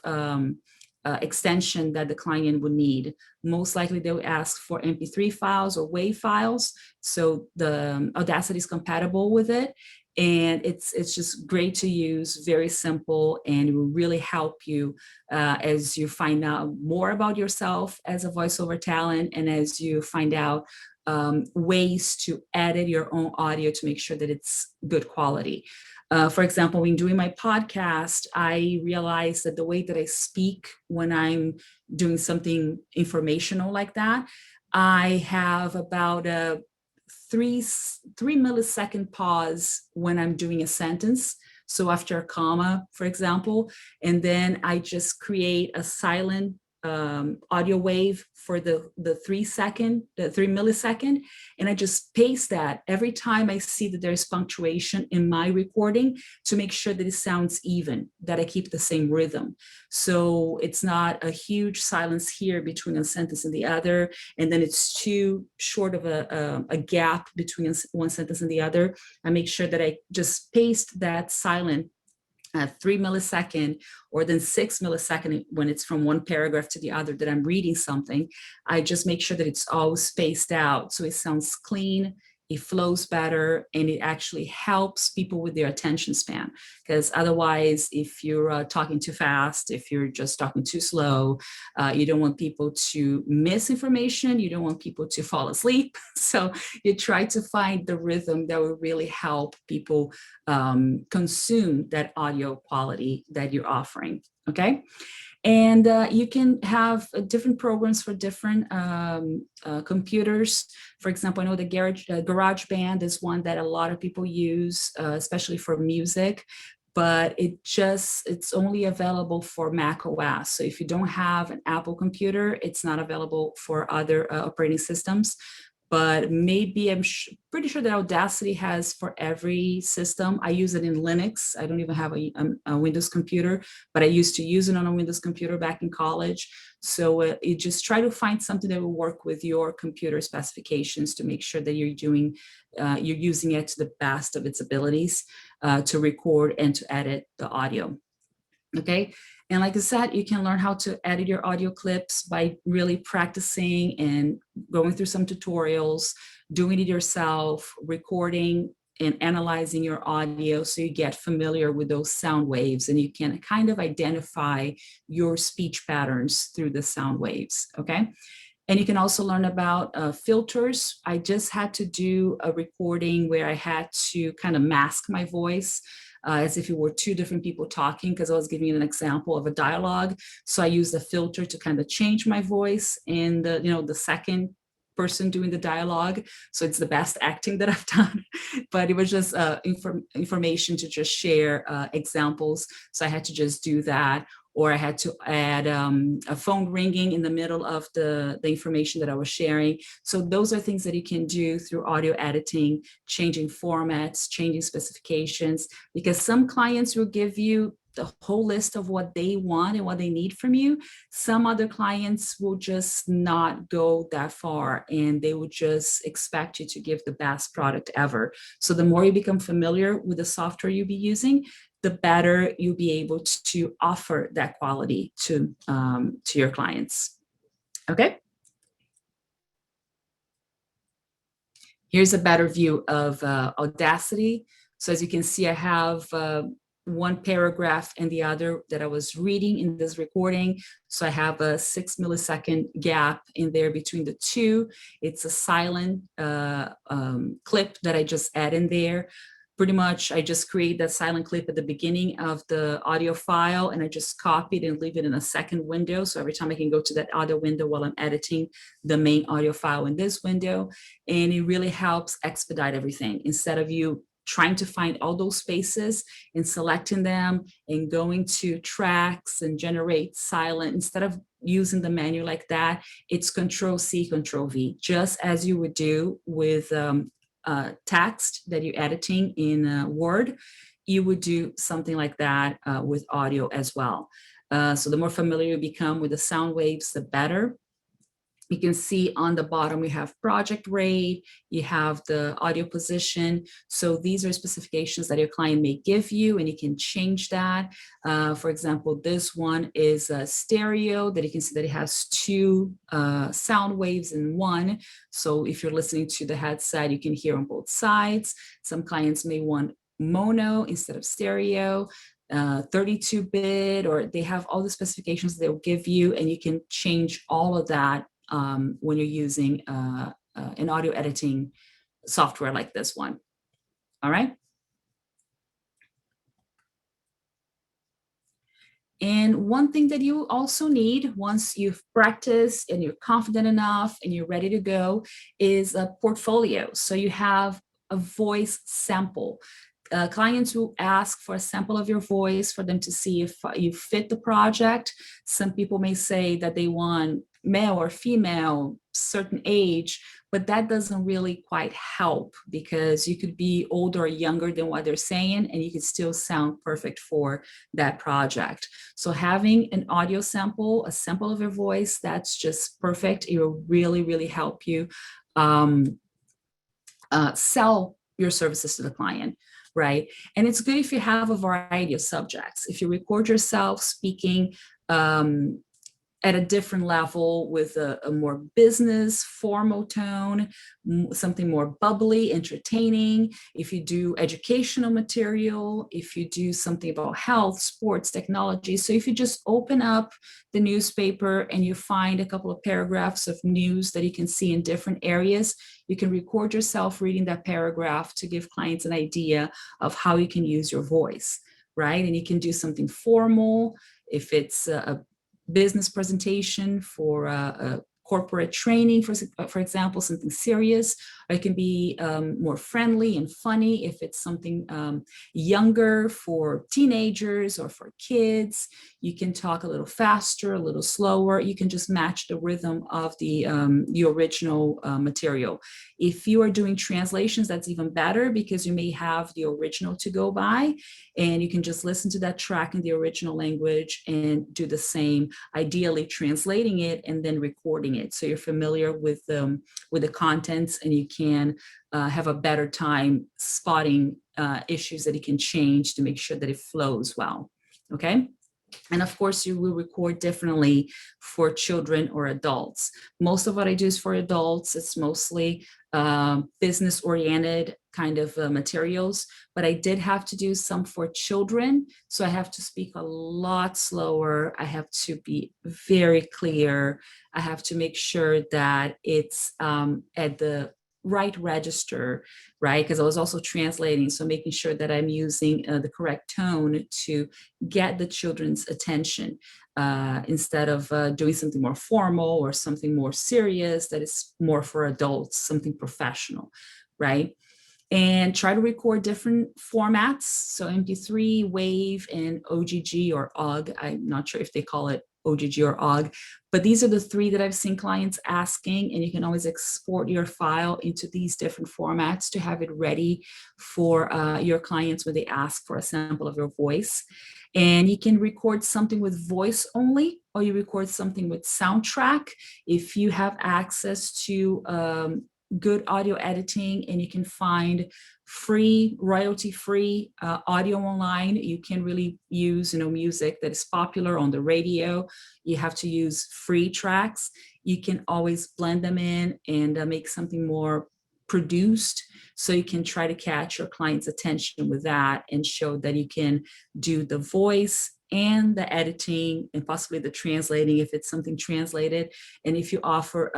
[SPEAKER 3] extension that the client would need. Most likely they will ask for MP3 files or WAV files. So the Audacity is compatible with it. And it's just great to use, very simple, and it will really help you as you find out more about yourself as a voiceover talent, and as you find out ways to edit your own audio to make sure that it's good quality. For example, when doing my podcast, I realized that the way that I speak when I'm doing something informational like that, I have about a three millisecond pause when I'm doing a sentence. So after a comma, for example, and then I just create a silent audio wave for the 3 millisecond, and I just paste that every time I see that there's punctuation in my recording to make sure that it sounds even, that I keep the same rhythm. So it's not a huge silence here between a sentence and the other, and then it's too short of a gap between one sentence and the other. I make sure that I just paste that silent 3 millisecond or then 6 millisecond when it's from one paragraph to the other that I'm reading something. I just make sure that it's all spaced out so it sounds clean, it flows better, and it actually helps people with their attention span. Because otherwise, if you're talking too fast, if you're just talking too slow, you don't want people to miss information, you don't want people to fall asleep. So you try to find the rhythm that will really help people consume that audio quality that you're offering, okay? And you can have different programs for different computers. For example, I know the GarageBand is one that a lot of people use, especially for music, but it's only available for Mac OS. So if you don't have an Apple computer, it's not available for other operating systems. But maybe pretty sure that Audacity has for every system. I use it in Linux. I don't even have a Windows computer, but I used to use it on a Windows computer back in college. So you just try to find something that will work with your computer specifications to make sure that you're using it to the best of its abilities to record and to edit the audio. Okay. And like I said, you can learn how to edit your audio clips by really practicing and going through some tutorials, doing it yourself, recording and analyzing your audio so you get familiar with those sound waves and you can kind of identify your speech patterns through the sound waves. Okay. And you can also learn about filters. I just had to do a recording where I had to kind of mask my voice as if it were two different people talking, because I was giving you an example of a dialogue. So I used a filter to kind of change my voice and the second person doing the dialogue. So it's the best acting that I've done, but it was just information to just share examples. So I had to just do that. Or I had to add a phone ringing in the middle of the information that I was sharing. So those are things that you can do through audio editing, changing formats, changing specifications, because some clients will give you the whole list of what they want and what they need from you. Some other clients will just not go that far and they will just expect you to give the best product ever. So the more you become familiar with the software you'll be using, the better you'll be able to offer that quality to your clients. Okay. Here's a better view of Audacity. So as you can see, I have one paragraph and the other that I was reading in this recording. So I have a 6 millisecond gap in there between the two. It's a silent clip that I just add in there. Pretty much, I just create that silent clip at the beginning of the audio file and I just copy it and leave it in a second window. So every time I can go to that other window while I'm editing the main audio file in this window. And it really helps expedite everything. Instead of you trying to find all those spaces and selecting them and going to tracks and generate silent, instead of using the menu like that, it's Control-C, Control-V, just as you would do with text that you're editing in Word, you would do something like that with audio as well. So the more familiar you become with the sound waves, the better. You can see on the bottom, we have project rate, you have the audio position. So these are specifications that your client may give you and you can change that. For example, this one is a stereo that you can see that it has two sound waves in one. So if you're listening to the headset, you can hear on both sides. Some clients may want mono instead of stereo. 32-bit, or they have all the specifications they'll give you, and you can change all of that when you're using an audio editing software like this one. All right. And one thing that you also need once you've practiced and you're confident enough and you're ready to go is a portfolio. So you have a voice sample. Clients will ask for a sample of your voice for them to see if you fit the project. Some people may say that they want male or female, certain age, but that doesn't really quite help because you could be older or younger than what they're saying and you could still sound perfect for that project. So having an audio sample, a sample of your voice, that's just perfect. It will really, really help you sell your services to the client, right? And it's good if you have a variety of subjects. If you record yourself speaking at a different level with a more business, formal tone, something more bubbly, entertaining. If you do educational material, if you do something about health, sports, technology. So if you just open up the newspaper and you find a couple of paragraphs of news that you can see in different areas, you can record yourself reading that paragraph to give clients an idea of how you can use your voice, right? And you can do something formal. If it's a business presentation for a corporate training, for example, something serious. Or it can be more friendly and funny if it's something younger for teenagers or for kids. You can talk a little faster, a little slower. You can just match the rhythm of the original material. If you are doing translations, that's even better because you may have the original to go by and you can just listen to that track in the original language and do the same, ideally translating it and then recording it. So you're familiar with the contents and you can have a better time spotting issues that you can change to make sure that it flows well, okay? And of course, you will record differently for children or adults. Most of what I do is for adults. It's mostly business-oriented kind of materials, but I did have to do some for children. So I have to speak a lot slower. I have to be very clear. I have to make sure that it's at the right register, right? Because I was also translating, so making sure that I'm using the correct tone to get the children's attention instead of doing something more formal or something more serious that is more for adults, something professional, right? And try to record different formats. So MP3, WAV, and OGG or OGG. I'm not sure if they call it OGG or OGG, but these are the three that I've seen clients asking, and you can always export your file into these different formats to have it ready for your clients when they ask for a sample of your voice. And you can record something with voice only, or you record something with soundtrack. If you have access to good audio editing and you can find free, royalty-free audio online, you can really use music that is popular on the radio. You have to use free tracks. You can always blend them in and make something more produced, so you can try to catch your client's attention with that and show that you can do the voice and the editing and possibly the translating if it's something translated. And if you offer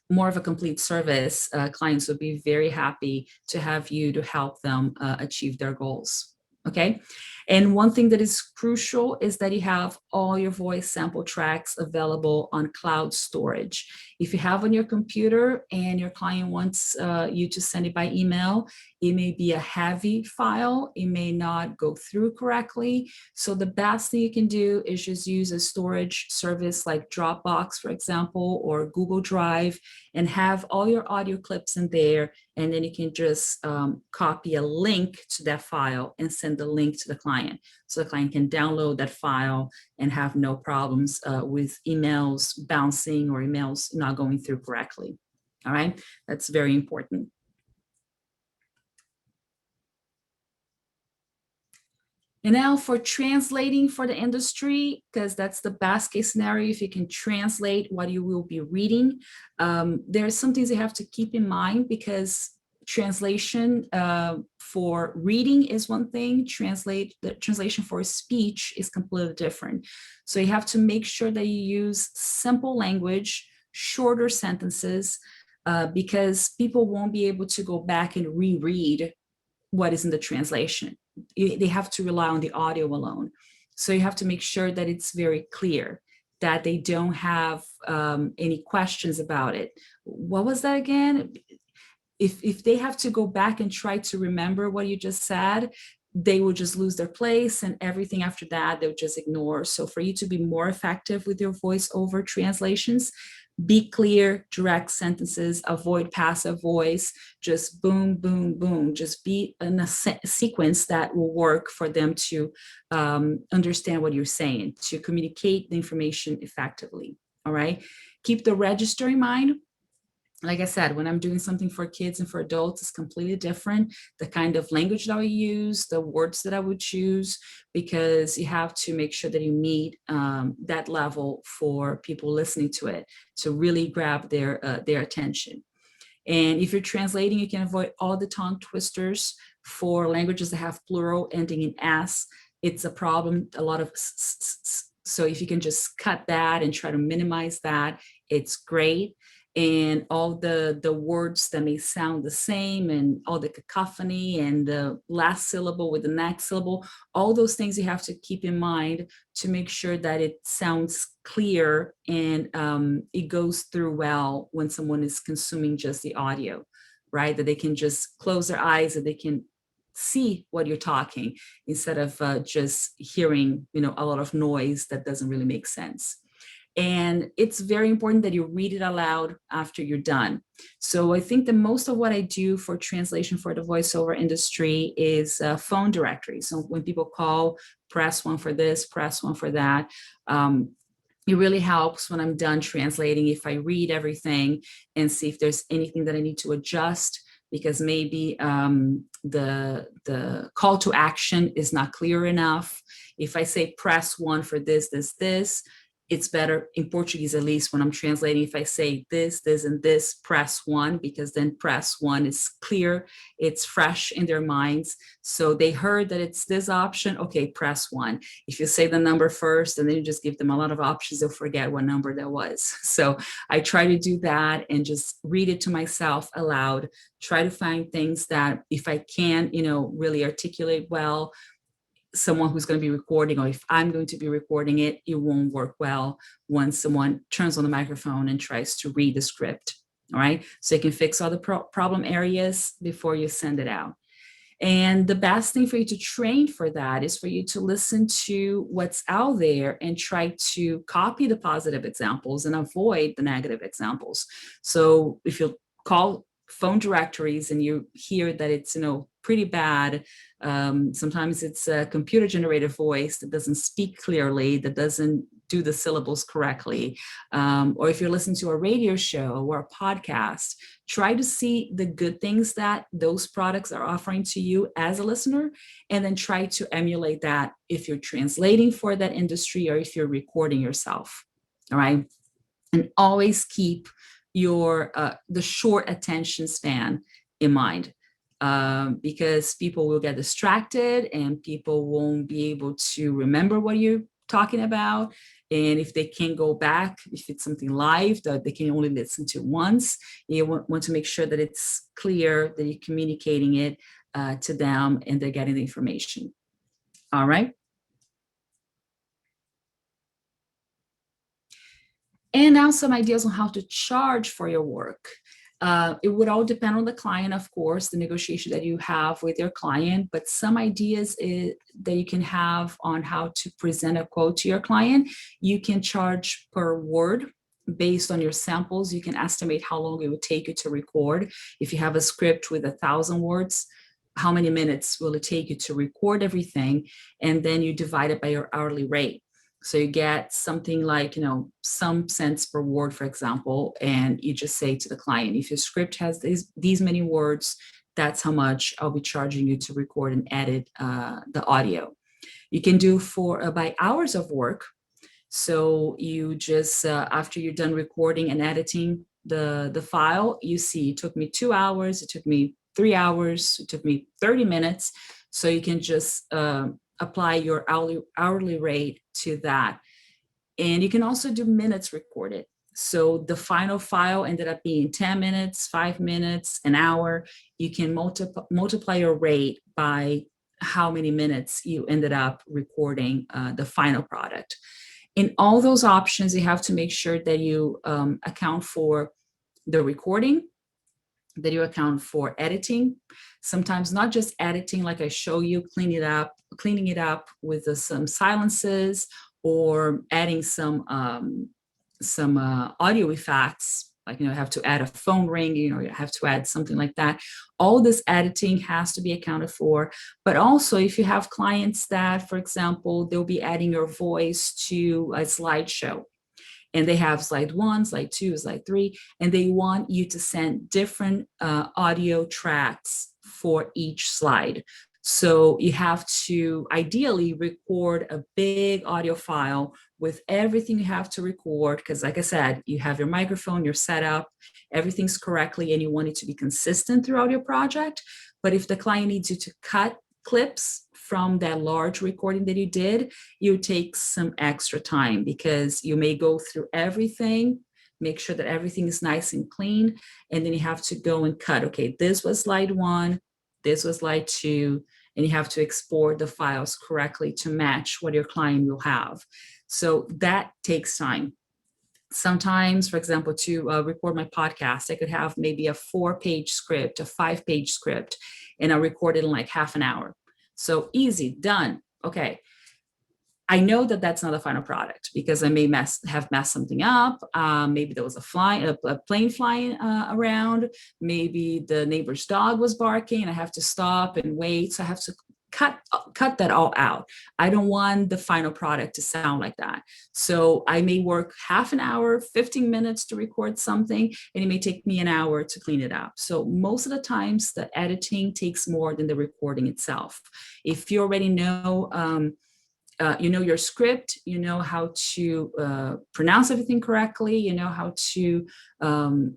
[SPEAKER 3] more of a complete service, clients would be very happy to have you to help them achieve their goals. Okay. And one thing that is crucial is that you have all your voice sample tracks available on cloud storage. If you have on your computer and your client wants you to send it by email, it may be a heavy file. It may not go through correctly. So the best thing you can do is just use a storage service like Dropbox, for example, or Google Drive, and have all your audio clips in there. And then you can just copy a link to that file and send the link to the client. So the client can download that file and have no problems with emails bouncing or emails not going through correctly. All right, that's very important. And now for translating for the industry, because that's the best case scenario if you can translate what you will be reading. There are some things you have to keep in mind, because translation for reading is one thing, the translation for speech is completely different. So you have to make sure that you use simple language, shorter sentences, because people won't be able to go back and reread what is in the translation. They have to rely on the audio alone. So you have to make sure that it's very clear, that they don't have any questions about it. What was that again? if they have to go back and try to remember what you just said, they will just lose their place, and everything after that they'll just ignore. So for you to be more effective with your voiceover translations, be clear, direct sentences, avoid passive voice, just boom, boom, boom, just be in a sequence that will work for them to understand what you're saying, to communicate the information effectively. All right. Keep the register in mind. Like I said, when I'm doing something for kids and for adults, it's completely different. The kind of language that I use, the words that I would choose, because you have to make sure that you meet that level for people listening to it to really grab their attention. And if you're translating, you can avoid all the tongue twisters for languages that have plural ending in s. It's a problem. A lot of so if you can just cut that and try to minimize that, it's great. And all the words that may sound the same, and all the cacophony and the last syllable with the next syllable, all those things you have to keep in mind to make sure that it sounds clear and it goes through well when someone is consuming just the audio, right? That they can just close their eyes and they can see what you're talking instead of just hearing, a lot of noise that doesn't really make sense. And it's very important that you read it aloud after you're done. So I think that most of what I do for translation for the voiceover industry is phone directories. So when people call, press one for this, press one for that. It really helps when I'm done translating if I read everything and see if there's anything that I need to adjust, because maybe the call to action is not clear enough. If I say press one for this, it's better in Portuguese, at least when I'm translating, if I say this, and this, press one, because then press one is clear, it's fresh in their minds. So they heard that it's this option, okay, press one. If you say the number first and then you just give them a lot of options, they'll forget what number that was. So I try to do that and just read it to myself aloud, try to find things that if I can, really articulate well, someone who's going to be recording, or if I'm going to be recording it, it won't work well when someone turns on the microphone and tries to read the script. All right. So you can fix all the problem areas before you send it out. And the best thing for you to train for that is for you to listen to what's out there and try to copy the positive examples and avoid the negative examples. So if you call phone directories and you hear that it's, pretty bad, sometimes it's a computer generated voice that doesn't speak clearly, that doesn't do the syllables correctly. Or if you're listening to a radio show or a podcast, try to see the good things that those products are offering to you as a listener, and then try to emulate that if you're translating for that industry or if you're recording yourself. All right. And always keep your the short attention span in mind, because people will get distracted and people won't be able to remember what you're talking about. And if they can't go back, if it's something live that they can only listen to once, you want to make sure that it's clear that you're communicating it to them and they're getting the information. All right. And now some ideas on how to charge for your work. It would all depend on the client, of course, the negotiation that you have with your client, but some ideas that you can have on how to present a quote to your client. You can charge per word based on your samples. You can estimate how long it would take you to record. If you have a script with 1,000 words, how many minutes will it take you to record everything? And then you divide it by your hourly rate. So you get something like, some cents per word, for example, and you just say to the client, if your script has these many words, that's how much I'll be charging you to record and edit the audio. You can do by hours of work. So you just, after you're done recording and editing the file, you see it took me 2 hours, it took me 3 hours, it took me 30 minutes. So you can just apply your hourly rate to that. And you can also do minutes recorded. So the final file ended up being 10 minutes, 5 minutes, an hour. You can multiply your rate by how many minutes you ended up recording the final product. In all those options, you have to make sure that you account for the recording, that you account for editing. Sometimes not just editing, like I show you, cleaning it up with some silences or adding some audio effects, like, you have to add a phone ring, you have to add something like that. All this editing has to be accounted for. But also, if you have clients that, for example, they'll be adding your voice to a slideshow, and they have slide 1, slide 2, slide 3, and they want you to send different audio tracks for each slide. So you have to ideally record a big audio file with everything you have to record, because like I said, you have your microphone, your setup, everything's correctly, and you want it to be consistent throughout your project. But if the client needs you to cut clips from that large recording that you did, you take some extra time, because you may go through everything, make sure that everything is nice and clean, and then you have to go and cut. Okay, this was slide 1, this was slide 2, and you have to export the files correctly to match what your client will have. So that takes time. Sometimes, for example, to record my podcast, I could have maybe a 4-page script, a 5-page script, and I record it in like half an hour. So easy, done. Okay. I know that that's not the final product, because I may have messed something up. Maybe there was a plane flying around. Maybe the neighbor's dog was barking and I have to stop and wait. So I have to cut that all out. I don't want the final product to sound like that. So I may work half an hour, 15 minutes to record something, and it may take me an hour to clean it up. So most of the times the editing takes more than the recording itself. If you already know, you know your script, you know how to pronounce everything correctly, you know how to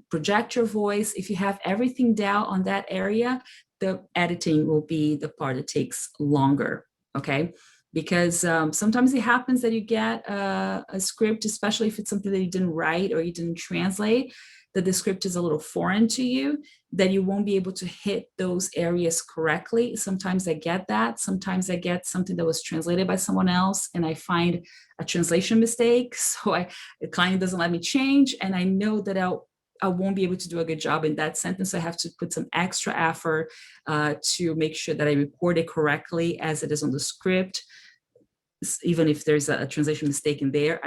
[SPEAKER 3] project your voice. If you have everything down on that area, the editing will be the part that takes longer, okay? Because sometimes it happens that you get a script, especially if it's something that you didn't write or you didn't translate, that the script is a little foreign to you, that you won't be able to hit those areas correctly. Sometimes I get that. Sometimes I get something that was translated by someone else and I find a translation mistake. So the client doesn't let me change, and I know that I won't be able to do a good job in that sentence. I have to put some extra effort to make sure that I record it correctly as it is on the script. Even if there's a translation mistake in there,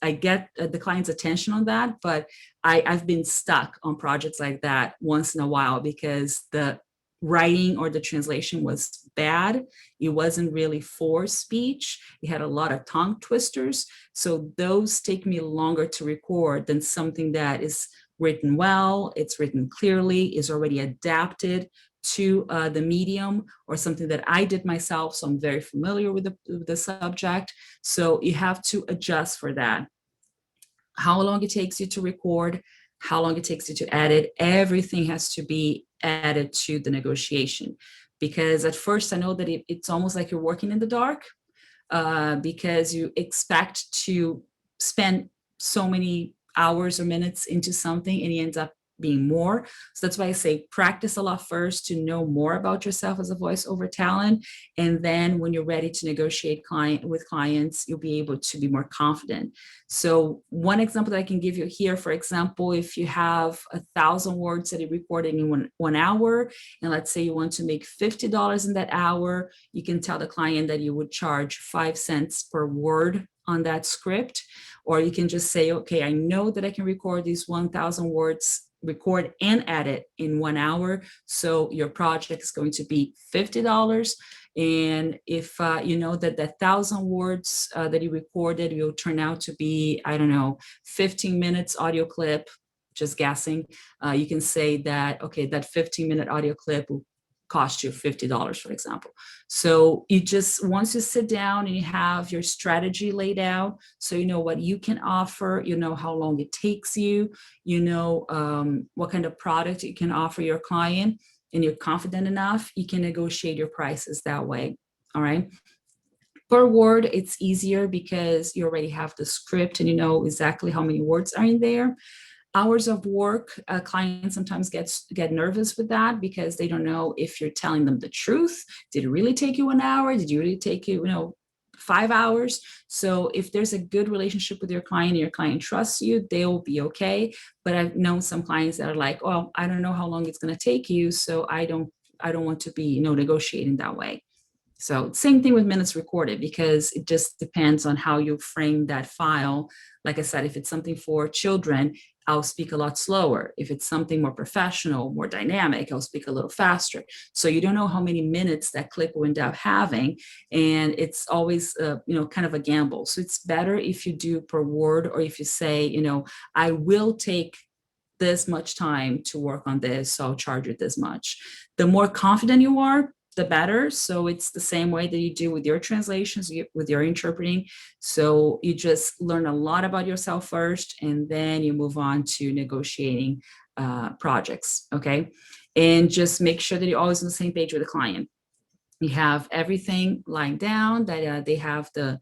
[SPEAKER 3] I get the client's attention on that, but I've been stuck on projects like that once in a while because the writing or the translation was bad. It wasn't really for speech. It had a lot of tongue twisters. So those take me longer to record than something that is written well, it's written clearly, is already adapted to the medium, or something that I did myself. So I'm very familiar with the subject. So you have to adjust for that. How long it takes you to record, how long it takes you to edit, everything has to be added to the negotiation. Because at first I know that it's almost like you're working in the dark, because you expect to spend so many hours or minutes into something and it ends up being more. So that's why I say practice a lot first to know more about yourself as a voiceover talent. And then when you're ready to negotiate with clients, you'll be able to be more confident. So one example that I can give you here, for example, if you have 1,000 words that you're recording in one hour, and let's say you want to make $50 in that hour, you can tell the client that you would charge 5 cents per word on that script. Or you can just say, okay, I know that I can record these 1,000 words, record and edit in 1 hour. So your project is going to be $50. And if you know that 1,000 words that you recorded will turn out to be, I don't know, 15 minutes audio clip, just guessing, you can say that, okay, that 15-minute audio clip will cost you $50, for example. So you just, once you sit down and you have your strategy laid out, so you know what you can offer, you know how long it takes you, you know what kind of product you can offer your client, and you're confident enough, you can negotiate your prices that way. All right. Per word, it's easier because you already have the script and you know exactly how many words are in there. Hours of work, clients sometimes get nervous with that because they don't know if you're telling them the truth. Did it really take you 1 hour? Did you really take you, 5 hours. So if there's a good relationship with your client, your client trusts you, they will be okay. But I've known some clients that are like, oh, I don't know how long it's going to take you, so I don't want to be, negotiating that way. So same thing with minutes recorded, because it just depends on how you frame that file. Like I said, if it's something for children, I'll speak a lot slower. If it's something more professional, more dynamic, I'll speak a little faster. So you don't know how many minutes that clip will end up having. And it's always, kind of a gamble. So it's better if you do per word, or if you say, I will take this much time to work on this, so I'll charge you this much. The more confident you are, the better. So it's the same way that you do with your translations, with your interpreting. So you just learn a lot about yourself first, and then you move on to negotiating projects, okay? And just make sure that you're always on the same page with the client. You have everything lying down, that they have the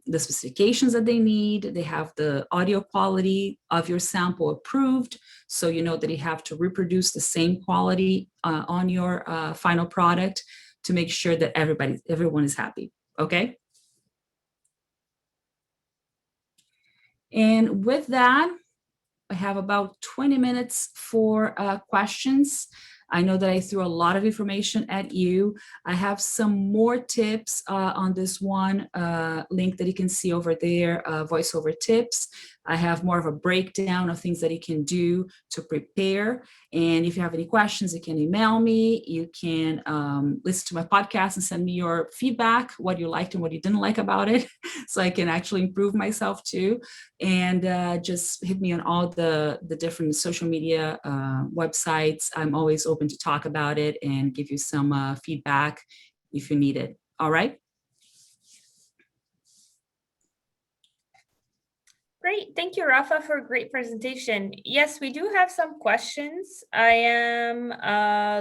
[SPEAKER 3] specifications that they need. They have the audio quality of your sample approved, so you know that you have to reproduce the same quality on your final product to make sure that everyone is happy. Okay. And with that, I have about 20 minutes for questions. I know that I threw a lot of information at you. I have some more tips on this one link that you can see over there, voiceover tips. I have more of a breakdown of things that you can do to prepare. And if you have any questions, you can email me. You can listen to my podcast and send me your feedback, what you liked and what you didn't like about it, so I can actually improve myself too. And just hit me on all the different social media websites. I'm always open to talk about it and give you some feedback if you need it. All right.
[SPEAKER 1] Great. Thank you, Rafa, for a great presentation. Yes, we do have some questions. I am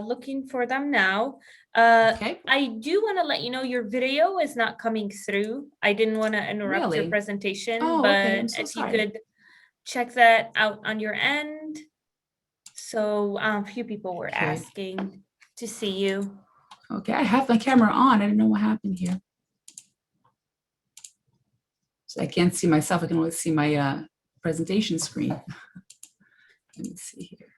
[SPEAKER 1] looking for them now.
[SPEAKER 3] Okay.
[SPEAKER 1] I do want to let you know your video is not coming through. I didn't want to interrupt your presentation, but
[SPEAKER 3] okay. I'm so
[SPEAKER 1] if
[SPEAKER 3] sorry.
[SPEAKER 1] you could check that out on your end. So a few people were asking to see you.
[SPEAKER 3] Okay, I have my camera on. I don't know what happened here. So I can't see myself. I can only see my presentation screen. Let me see here.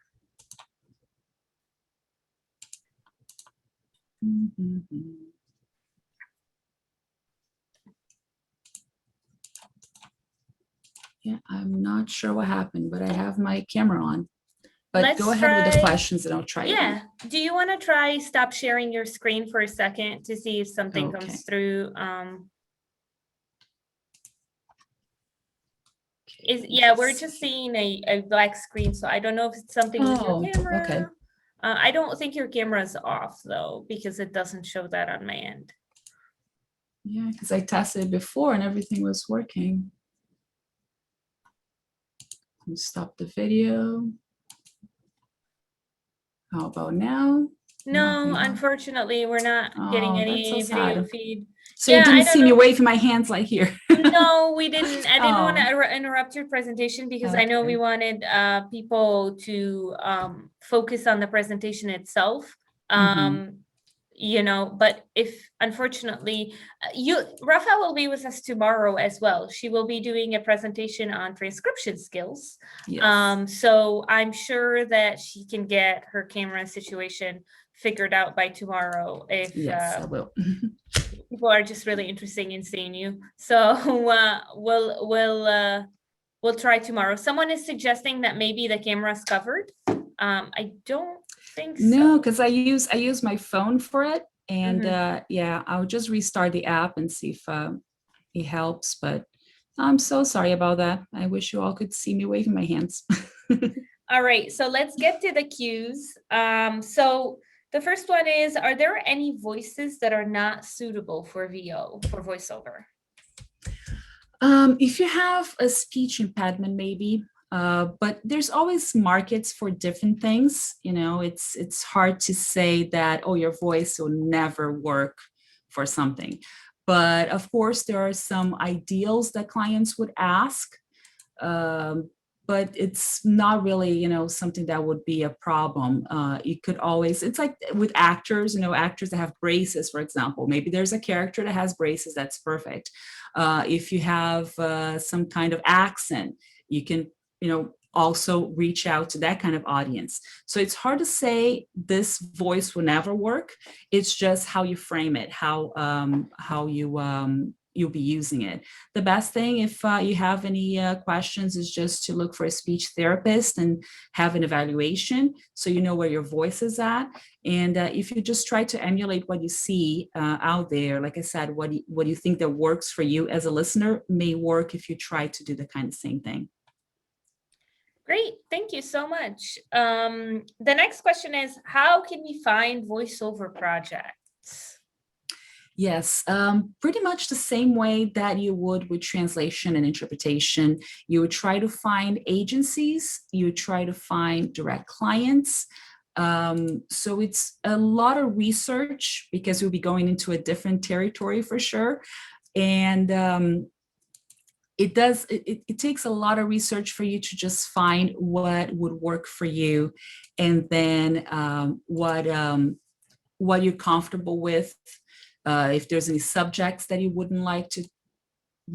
[SPEAKER 3] Yeah, I'm not sure what happened, but I have my camera on. But go ahead with the questions and I'll try it.
[SPEAKER 1] Yeah. Do you want to try stop sharing your screen for a second to see if something comes through? We're just seeing a black screen, so I don't know if it's something with your camera.
[SPEAKER 3] Okay.
[SPEAKER 1] I don't think your camera is off though, because it doesn't show that on my end.
[SPEAKER 3] Yeah, because I tested it before and everything was working. Let me stop the video. How about now?
[SPEAKER 1] No, unfortunately, we're not getting any video feed.
[SPEAKER 3] So you didn't see me waving my hands like here?
[SPEAKER 1] No, we didn't. I didn't want to interrupt your presentation because I know we wanted people to focus on the presentation itself. But if unfortunately, Rafa will be with us tomorrow as well. She will be doing a presentation on transcription skills. Yes. So I'm sure that she can get her camera situation figured out by tomorrow. If
[SPEAKER 3] yes, I will.
[SPEAKER 1] People are just really interested in seeing you. So we'll try tomorrow. Someone is suggesting that maybe the camera's covered. I don't think so.
[SPEAKER 3] No, because I use my phone for it, and yeah, I'll just restart the app and see if it helps. But I'm so sorry about that. I wish you all could see me waving my hands.
[SPEAKER 1] All right, so let's get to the cues. So the first one is, are there any voices that are not suitable for VO, for voiceover?
[SPEAKER 3] If you have a speech impediment, maybe. But there's always markets for different things. It's hard to say that, oh, your voice will never work for something. But of course, there are some ideals that clients would ask. but it's not really, something that would be a problem. You could always, it's like with actors, actors that have braces, for example, maybe there's a character that has braces, that's perfect. If you have some kind of accent, you can, also reach out to that kind of audience. So it's hard to say this voice will never work. It's just how you frame it, how you'll be using it. The best thing, if you have any questions, is just to look for a speech therapist and have an evaluation so you know where your voice is at. And if you just try to emulate what you see out there, like I said, what do you think that works for you as a listener may work if you try to do the kind of same thing.
[SPEAKER 1] Great, thank you so much. The next question is, how can we find voiceover projects?
[SPEAKER 3] Yes, pretty much the same way that you would with translation and interpretation. You would try to find agencies, you would try to find direct clients. So it's a lot of research because we'll be going into a different territory for sure. And it takes a lot of research for you to just find what would work for you, and then what you're comfortable with. If there's any subjects that you wouldn't like to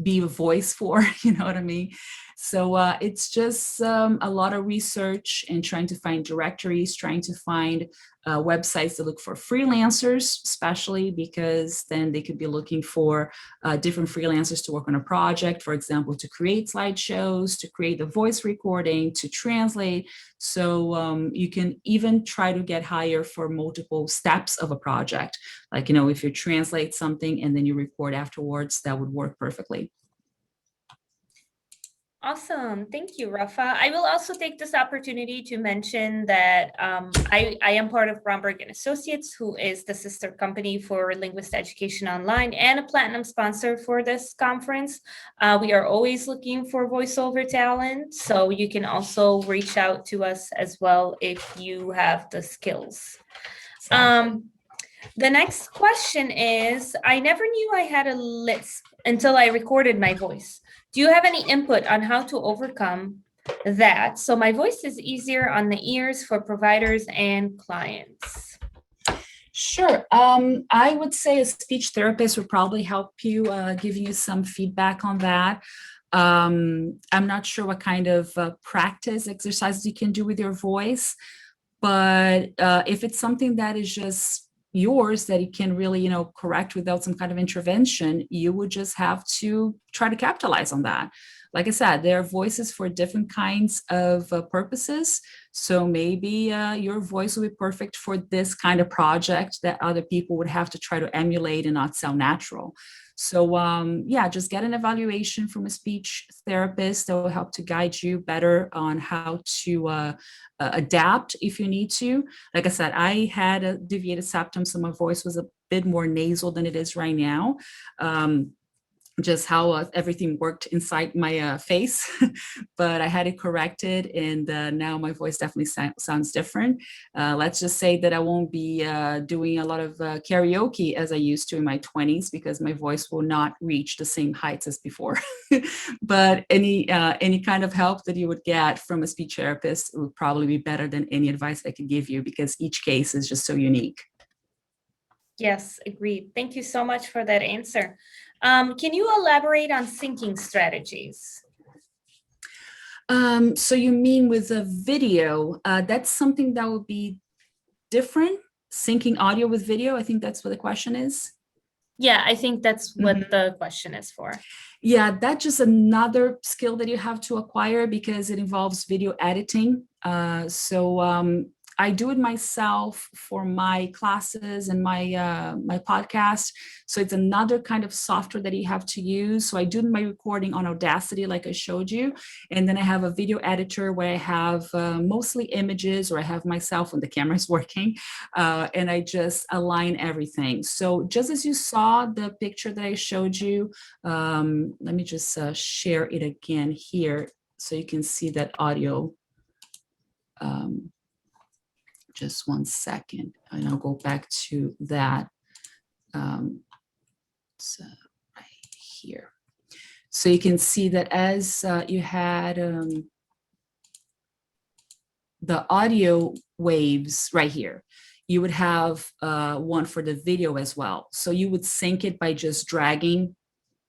[SPEAKER 3] be a voice for, you know what I mean? So it's just a lot of research and trying to find directories, trying to find websites that look for freelancers, especially because then they could be looking for different freelancers to work on a project, for example, to create slideshows, to create the voice recording, to translate. So you can even try to get hired for multiple steps of a project. Like, if you translate something and then you record afterwards, that would work perfectly.
[SPEAKER 1] Awesome. Thank you, Rafa. I will also take this opportunity to mention that I am part of Bromberg & Associates, who is the sister company for Linguist Education Online and a platinum sponsor for this conference. We are always looking for voiceover talent, so you can also reach out to us as well if you have the skills. The next question is, I never knew I had a lisp until I recorded my voice. Do you have any input on how to overcome that so my voice is easier on the ears for providers and clients?
[SPEAKER 3] Sure. I would say a speech therapist would probably help you, giving you some feedback on that. I'm not sure what kind of practice exercises you can do with your voice, but if it's something that is just yours that you can really, correct without some kind of intervention, you would just have to try to capitalize on that. Like I said, there are voices for different kinds of purposes. So maybe your voice will be perfect for this kind of project that other people would have to try to emulate and not sound natural. So yeah, just get an evaluation from a speech therapist that will help to guide you better on how to adapt if you need to. Like I said, I had a deviated septum, so my voice was a bit more nasal than it is right now. Just how everything worked inside my face, but I had it corrected, and now my voice definitely sounds different. Let's just say that I won't be doing a lot of karaoke as I used to in my 20s because my voice will not reach the same heights as before. But any kind of help that you would get from a speech therapist would probably be better than any advice I could give you because each case is just so unique.
[SPEAKER 1] Yes, agreed. Thank you so much for that answer. Can you elaborate on syncing strategies?
[SPEAKER 3] So you mean with a video, that's something that would be different, syncing audio with video? I think that's what the question is.
[SPEAKER 1] Yeah, I think that's what the question is for.
[SPEAKER 3] Yeah, that's just another skill that you have to acquire because it involves video editing. So I do it myself for my classes and my podcast. So it's another kind of software that you have to use. So I do my recording on Audacity, like I showed you. And then I have a video editor where I have mostly images, or I have myself when the camera is working, and I just align everything. So just as you saw the picture that I showed you, let me just share it again here so you can see that audio. Just 1 second, and I'll go back to that. So right here. So you can see that as you had the audio waves right here. You would have one for the video as well. So you would sync it by just dragging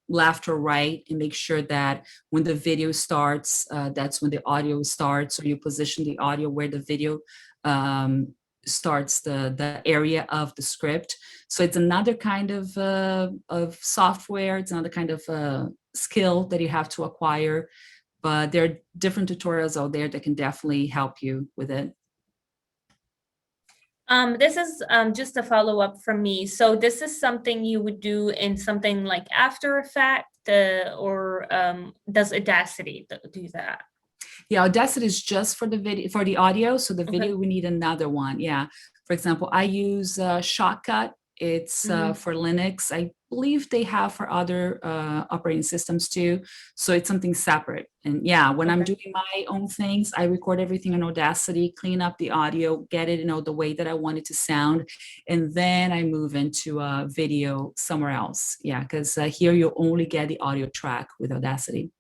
[SPEAKER 3] left or right and make sure that when the video starts, that's when the audio starts, or you position the audio where the video starts the area of the script. So it's another kind of software. It's another kind of skill that you have to acquire, but there are different tutorials out there that can definitely help you with it.
[SPEAKER 1] This is just a follow-up from me. So this is something you would do in something like After Effects, or does Audacity do that?
[SPEAKER 3] Yeah, Audacity is just for the video, for the audio. So the
[SPEAKER 1] Okay.
[SPEAKER 3] video, we need another one. Yeah. For example, I use Shotcut. It's for Linux. I believe they have for other operating systems too. So it's something separate. And yeah, when I'm doing my own things, I record everything on Audacity, clean up the audio, get it, the way that I want it to sound. And then I move into video somewhere else. Yeah, because here you only get the audio track with Audacity.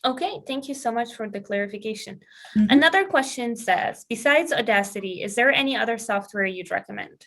[SPEAKER 1] Okay, thank you so much for the clarification. Another question says, besides Audacity, is there any other software you'd recommend?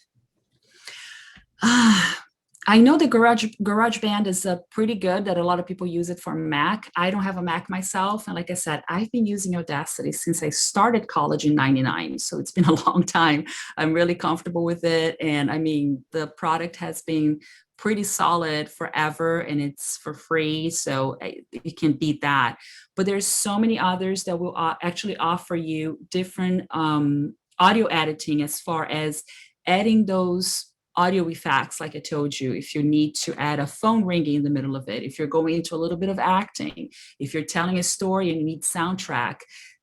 [SPEAKER 3] I know the GarageBand is pretty good, that a lot of people use it for Mac. I don't have a Mac myself. And like I said, I've been using Audacity since I started college in '99. So it's been a long time. I'm really comfortable with it. And I mean, the product has been pretty solid forever, and it's for free. So you can beat that. But there's so many others that will actually offer you different audio editing, as far as adding those audio effects. Like I told you, if you need to add a phone ringing in the middle of it, if you're going into a little bit of acting, if you're telling a story and you need soundtrack,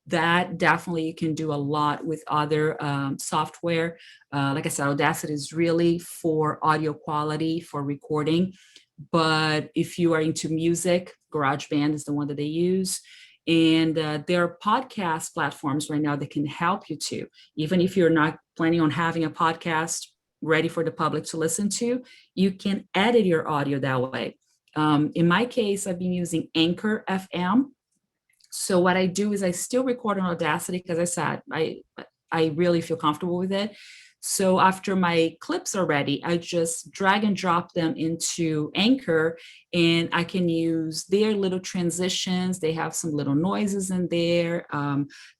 [SPEAKER 3] that definitely you can do a lot with other software. Like I said, Audacity is really for audio quality, for recording. But if you are into music, GarageBand is the one that they use. And there are podcast platforms right now that can help you too. Even if you're not planning on having a podcast ready for the public to listen to, you can edit your audio that way. In my case, I've been using Anchor FM. So what I do is I still record on Audacity, because I said I really feel comfortable with it. So after my clips are ready, I just drag and drop them into Anchor, and I can use their little transitions. They have some little noises in there.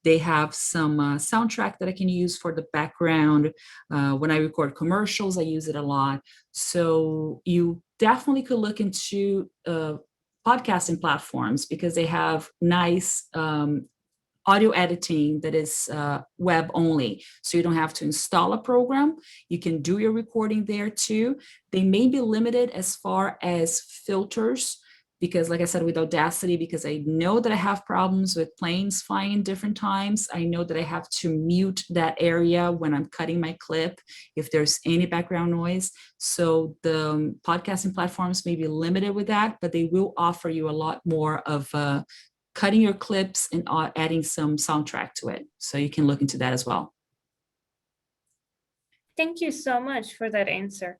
[SPEAKER 3] They have some soundtrack that I can use for the background. When I record commercials, I use it a lot. So you definitely could look into podcasting platforms, because they have nice audio editing that is web only. So you don't have to install a program. You can do your recording there too. They may be limited as far as filters, because like I said, with Audacity, because I know that I have problems with planes flying different times. I know that I have to mute that area when I'm cutting my clip, if there's any background noise. So the podcasting platforms may be limited with that, but they will offer you a lot more of cutting your clips and adding some soundtrack to it. So you can look into that as well.
[SPEAKER 1] Thank you so much for that answer.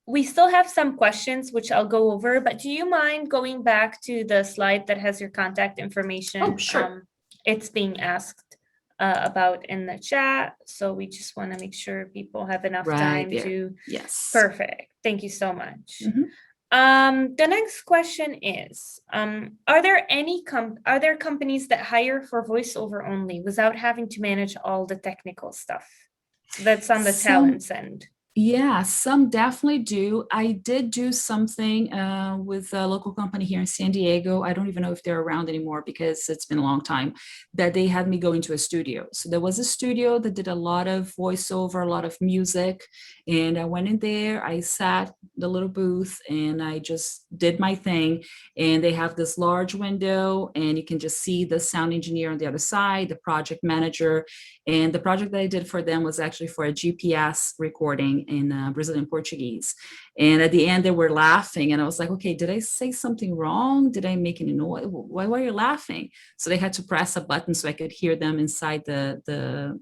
[SPEAKER 1] We still have some questions, which I'll go over, but do you mind going back to the slide that has your contact information?
[SPEAKER 3] Oh, sure.
[SPEAKER 1] It's being asked about in the chat. So we just want to make sure people have enough time
[SPEAKER 3] there.
[SPEAKER 1] to.
[SPEAKER 3] Yes.
[SPEAKER 1] Perfect. Thank you so much. The next question is, are there companies that hire for voiceover only without having to manage all the technical stuff? That's on the talent's end.
[SPEAKER 3] Yeah, some definitely do. I did do something with a local company here in San Diego. I don't even know if they're around anymore, because it's been a long time, that they had me go into a studio. So there was a studio that did a lot of voiceover, a lot of music. And I went in there, I sat the little booth, and I just did my thing. And they have this large window, and you can just see the sound engineer on the other side, the project manager. And the project that I did for them was actually for a GPS recording in Brazilian Portuguese. And at the end, they were laughing. And I was like, okay, did I say something wrong? Did I make any noise? Why were you laughing? So they had to press a button so I could hear them inside the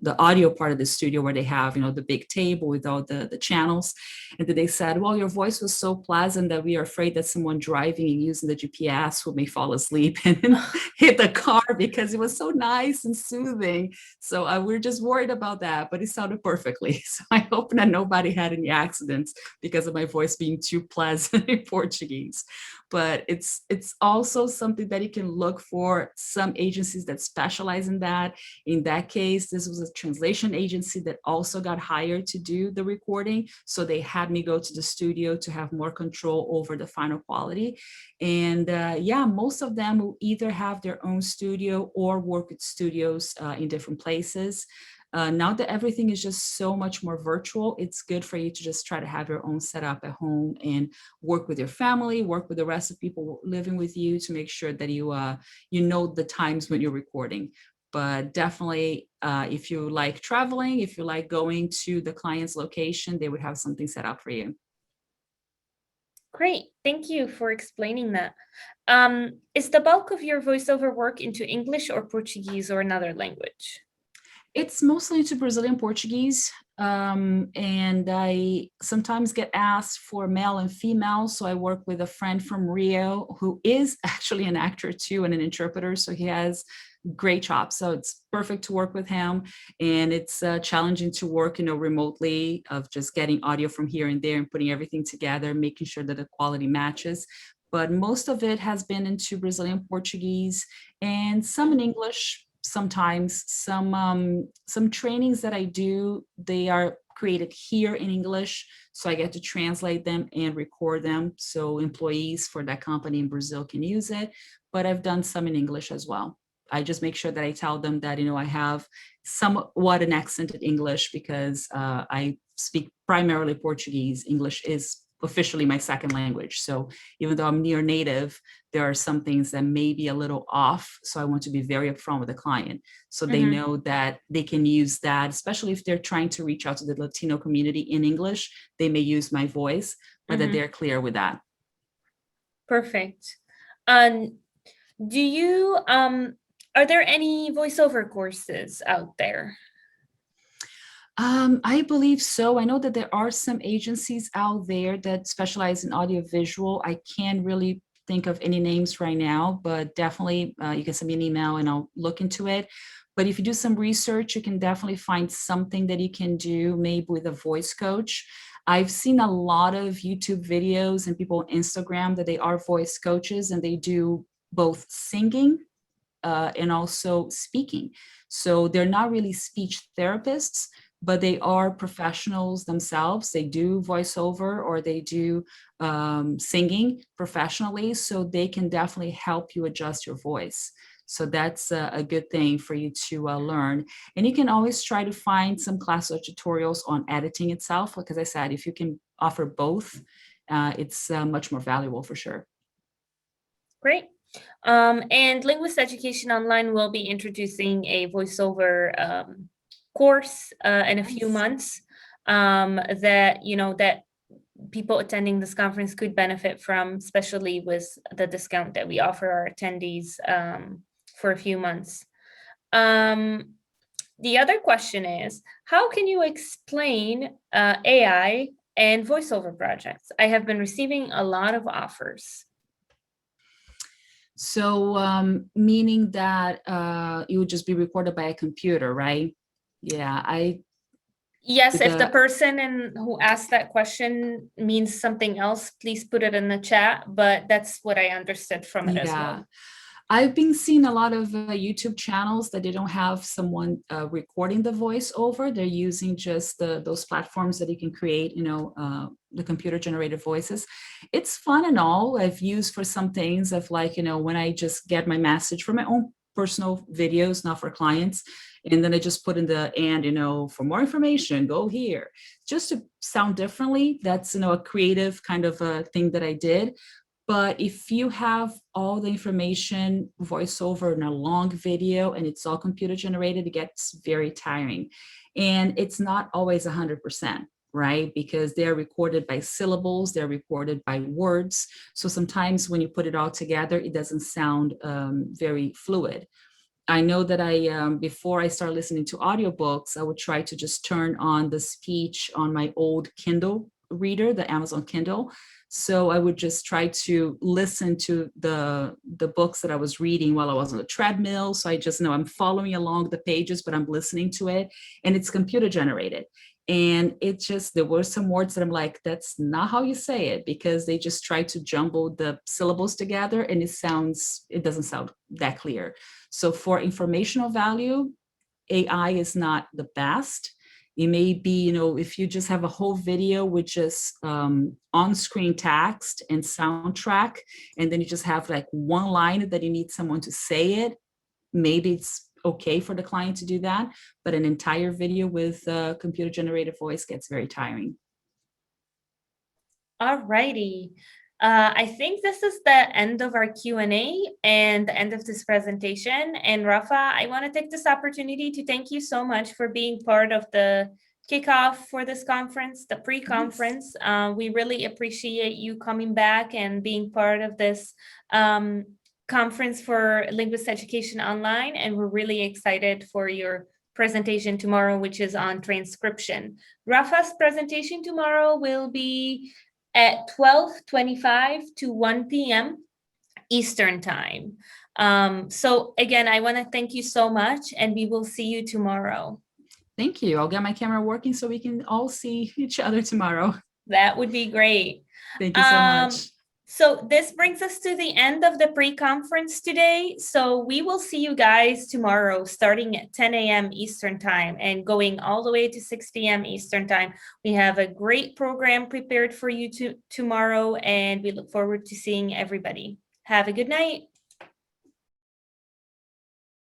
[SPEAKER 3] the audio part of the studio where they have, the big table with all the channels. And then they said, well, your voice was so pleasant that we are afraid that someone driving and using the GPS will may fall asleep and hit the car because it was so nice and soothing. So we're just worried about that, but it sounded perfectly. So I hope that nobody had any accidents because of my voice being too pleasant in Portuguese. But it's also something that you can look for some agencies that specialize in that. In that case, this was a translation agency that also got hired to do the recording. So they had me go to the studio to have more control over the final quality. And yeah, most of them will either have their own studio or work with studios in different places. Now that everything is just so much more virtual, it's good for you to just try to have your own setup at home and work with your family, work with the rest of people living with you to make sure that you know the times when you're recording. But definitely, if you like traveling, if you like going to the client's location, they would have something set up for you.
[SPEAKER 1] Great. Thank you for explaining that. Is the bulk of your voiceover work into English or Portuguese or another language?
[SPEAKER 3] It's mostly into Brazilian Portuguese. And I sometimes get asked for male and female. So I work with a friend from Rio who is actually an actor too and an interpreter. So he has great chops. So it's perfect to work with him. And it's challenging to work, remotely, of just getting audio from here and there and putting everything together, making sure that the quality matches. But most of it has been into Brazilian Portuguese and some in English. Sometimes some trainings that I do, they are created here in English, so I get to translate them and record them so employees for that company in Brazil can use it. But I've done some in English as well. I just make sure that I tell them that I have somewhat an accented English because I speak primarily Portuguese. English is officially my second language. So even though I'm near native, there are some things that may be a little off. So I want to be very upfront with the client so they know that they can use that, especially if they're trying to reach out to the Latino community in English, they may use my voice, but that they're clear with that.
[SPEAKER 1] Perfect. Do you, are there any voiceover courses out there?
[SPEAKER 3] I believe so. I know that there are some agencies out there that specialize in audiovisual. I can't really think of any names right now, but definitely you can send me an email and I'll look into it. But if you do some research, you can definitely find something that you can do, maybe with a voice coach. I've seen a lot of YouTube videos and people on Instagram that they are voice coaches and they do both singing and also speaking. So they're not really speech therapists, but they are professionals themselves. They do voiceover or they do singing professionally, so they can definitely help you adjust your voice. So that's a good thing for you to learn. And you can always try to find some class or tutorials on editing itself. Like, as I said, if you can offer both, it's much more valuable for sure.
[SPEAKER 1] Great. And Linguist Education Online will be introducing a voiceover course in a few months that that people attending this conference could benefit from, especially with the discount that we offer our attendees for a few months. The other question is, how can you explain AI and voiceover projects? I have been receiving a lot of offers.
[SPEAKER 3] So meaning that it would just be recorded by a computer, right? Yeah,
[SPEAKER 1] Yes, if the person who asked that question means something else, please put it in the chat, but that's what I understood from it as well.
[SPEAKER 3] I've been seeing a lot of YouTube channels that they don't have someone recording the voice over. They're using just those platforms that you can create, the computer generated voices. It's fun and all. I've used for some things of like, when I just get my message for my own personal videos, not for clients. And then I just put in the and, for more information, go here, just to sound differently. That's, a creative kind of a thing that I did. But if you have all the information voiceover in a long video and it's all computer generated, it gets very tiring. And it's not always 100%, right? Because they're recorded by syllables, they're recorded by words. So sometimes when you put it all together, it doesn't sound very fluid. I know that before I start listening to audiobooks, I would try to just turn on the speech on my old Kindle reader, the Amazon Kindle. So I would just try to listen to the books that I was reading while I was on the treadmill. So I just know I'm following along the pages, but I'm listening to it, and it's computer generated. And it just, there were some words that I'm like, that's not how you say it, because they just try to jumble the syllables together, and it doesn't sound that clear. So for informational value, AI is not the best. It may be, if you just have a whole video with just on-screen text and soundtrack, and then you just have like one line that you need someone to say it, maybe it's okay for the client to do that. But an entire video with computer-generated voice gets very tiring.
[SPEAKER 1] All righty. I think this is the end of our Q&A and the end of this presentation. And Rafa, I want to take this opportunity to thank you so much for being part of the kickoff for this conference, the pre-conference. We really appreciate you coming back and being part of this conference for Linguist Education Online. And we're really excited for your presentation tomorrow, which is on transcription. Rafa's presentation tomorrow will be at 12:25 to 1 p.m. Eastern time. So again, I want to thank you so much, and we will see you tomorrow.
[SPEAKER 3] Thank you. I'll get my camera working so we can all see each other tomorrow.
[SPEAKER 1] That would be great.
[SPEAKER 3] Thank you so much.
[SPEAKER 1] So this brings us to the end of the pre-conference today. So we will see you guys tomorrow starting at 10 a.m. Eastern time and going all the way to 6 p.m. Eastern time. We have a great program prepared for you tomorrow, and we look forward to seeing everybody. Have a good night.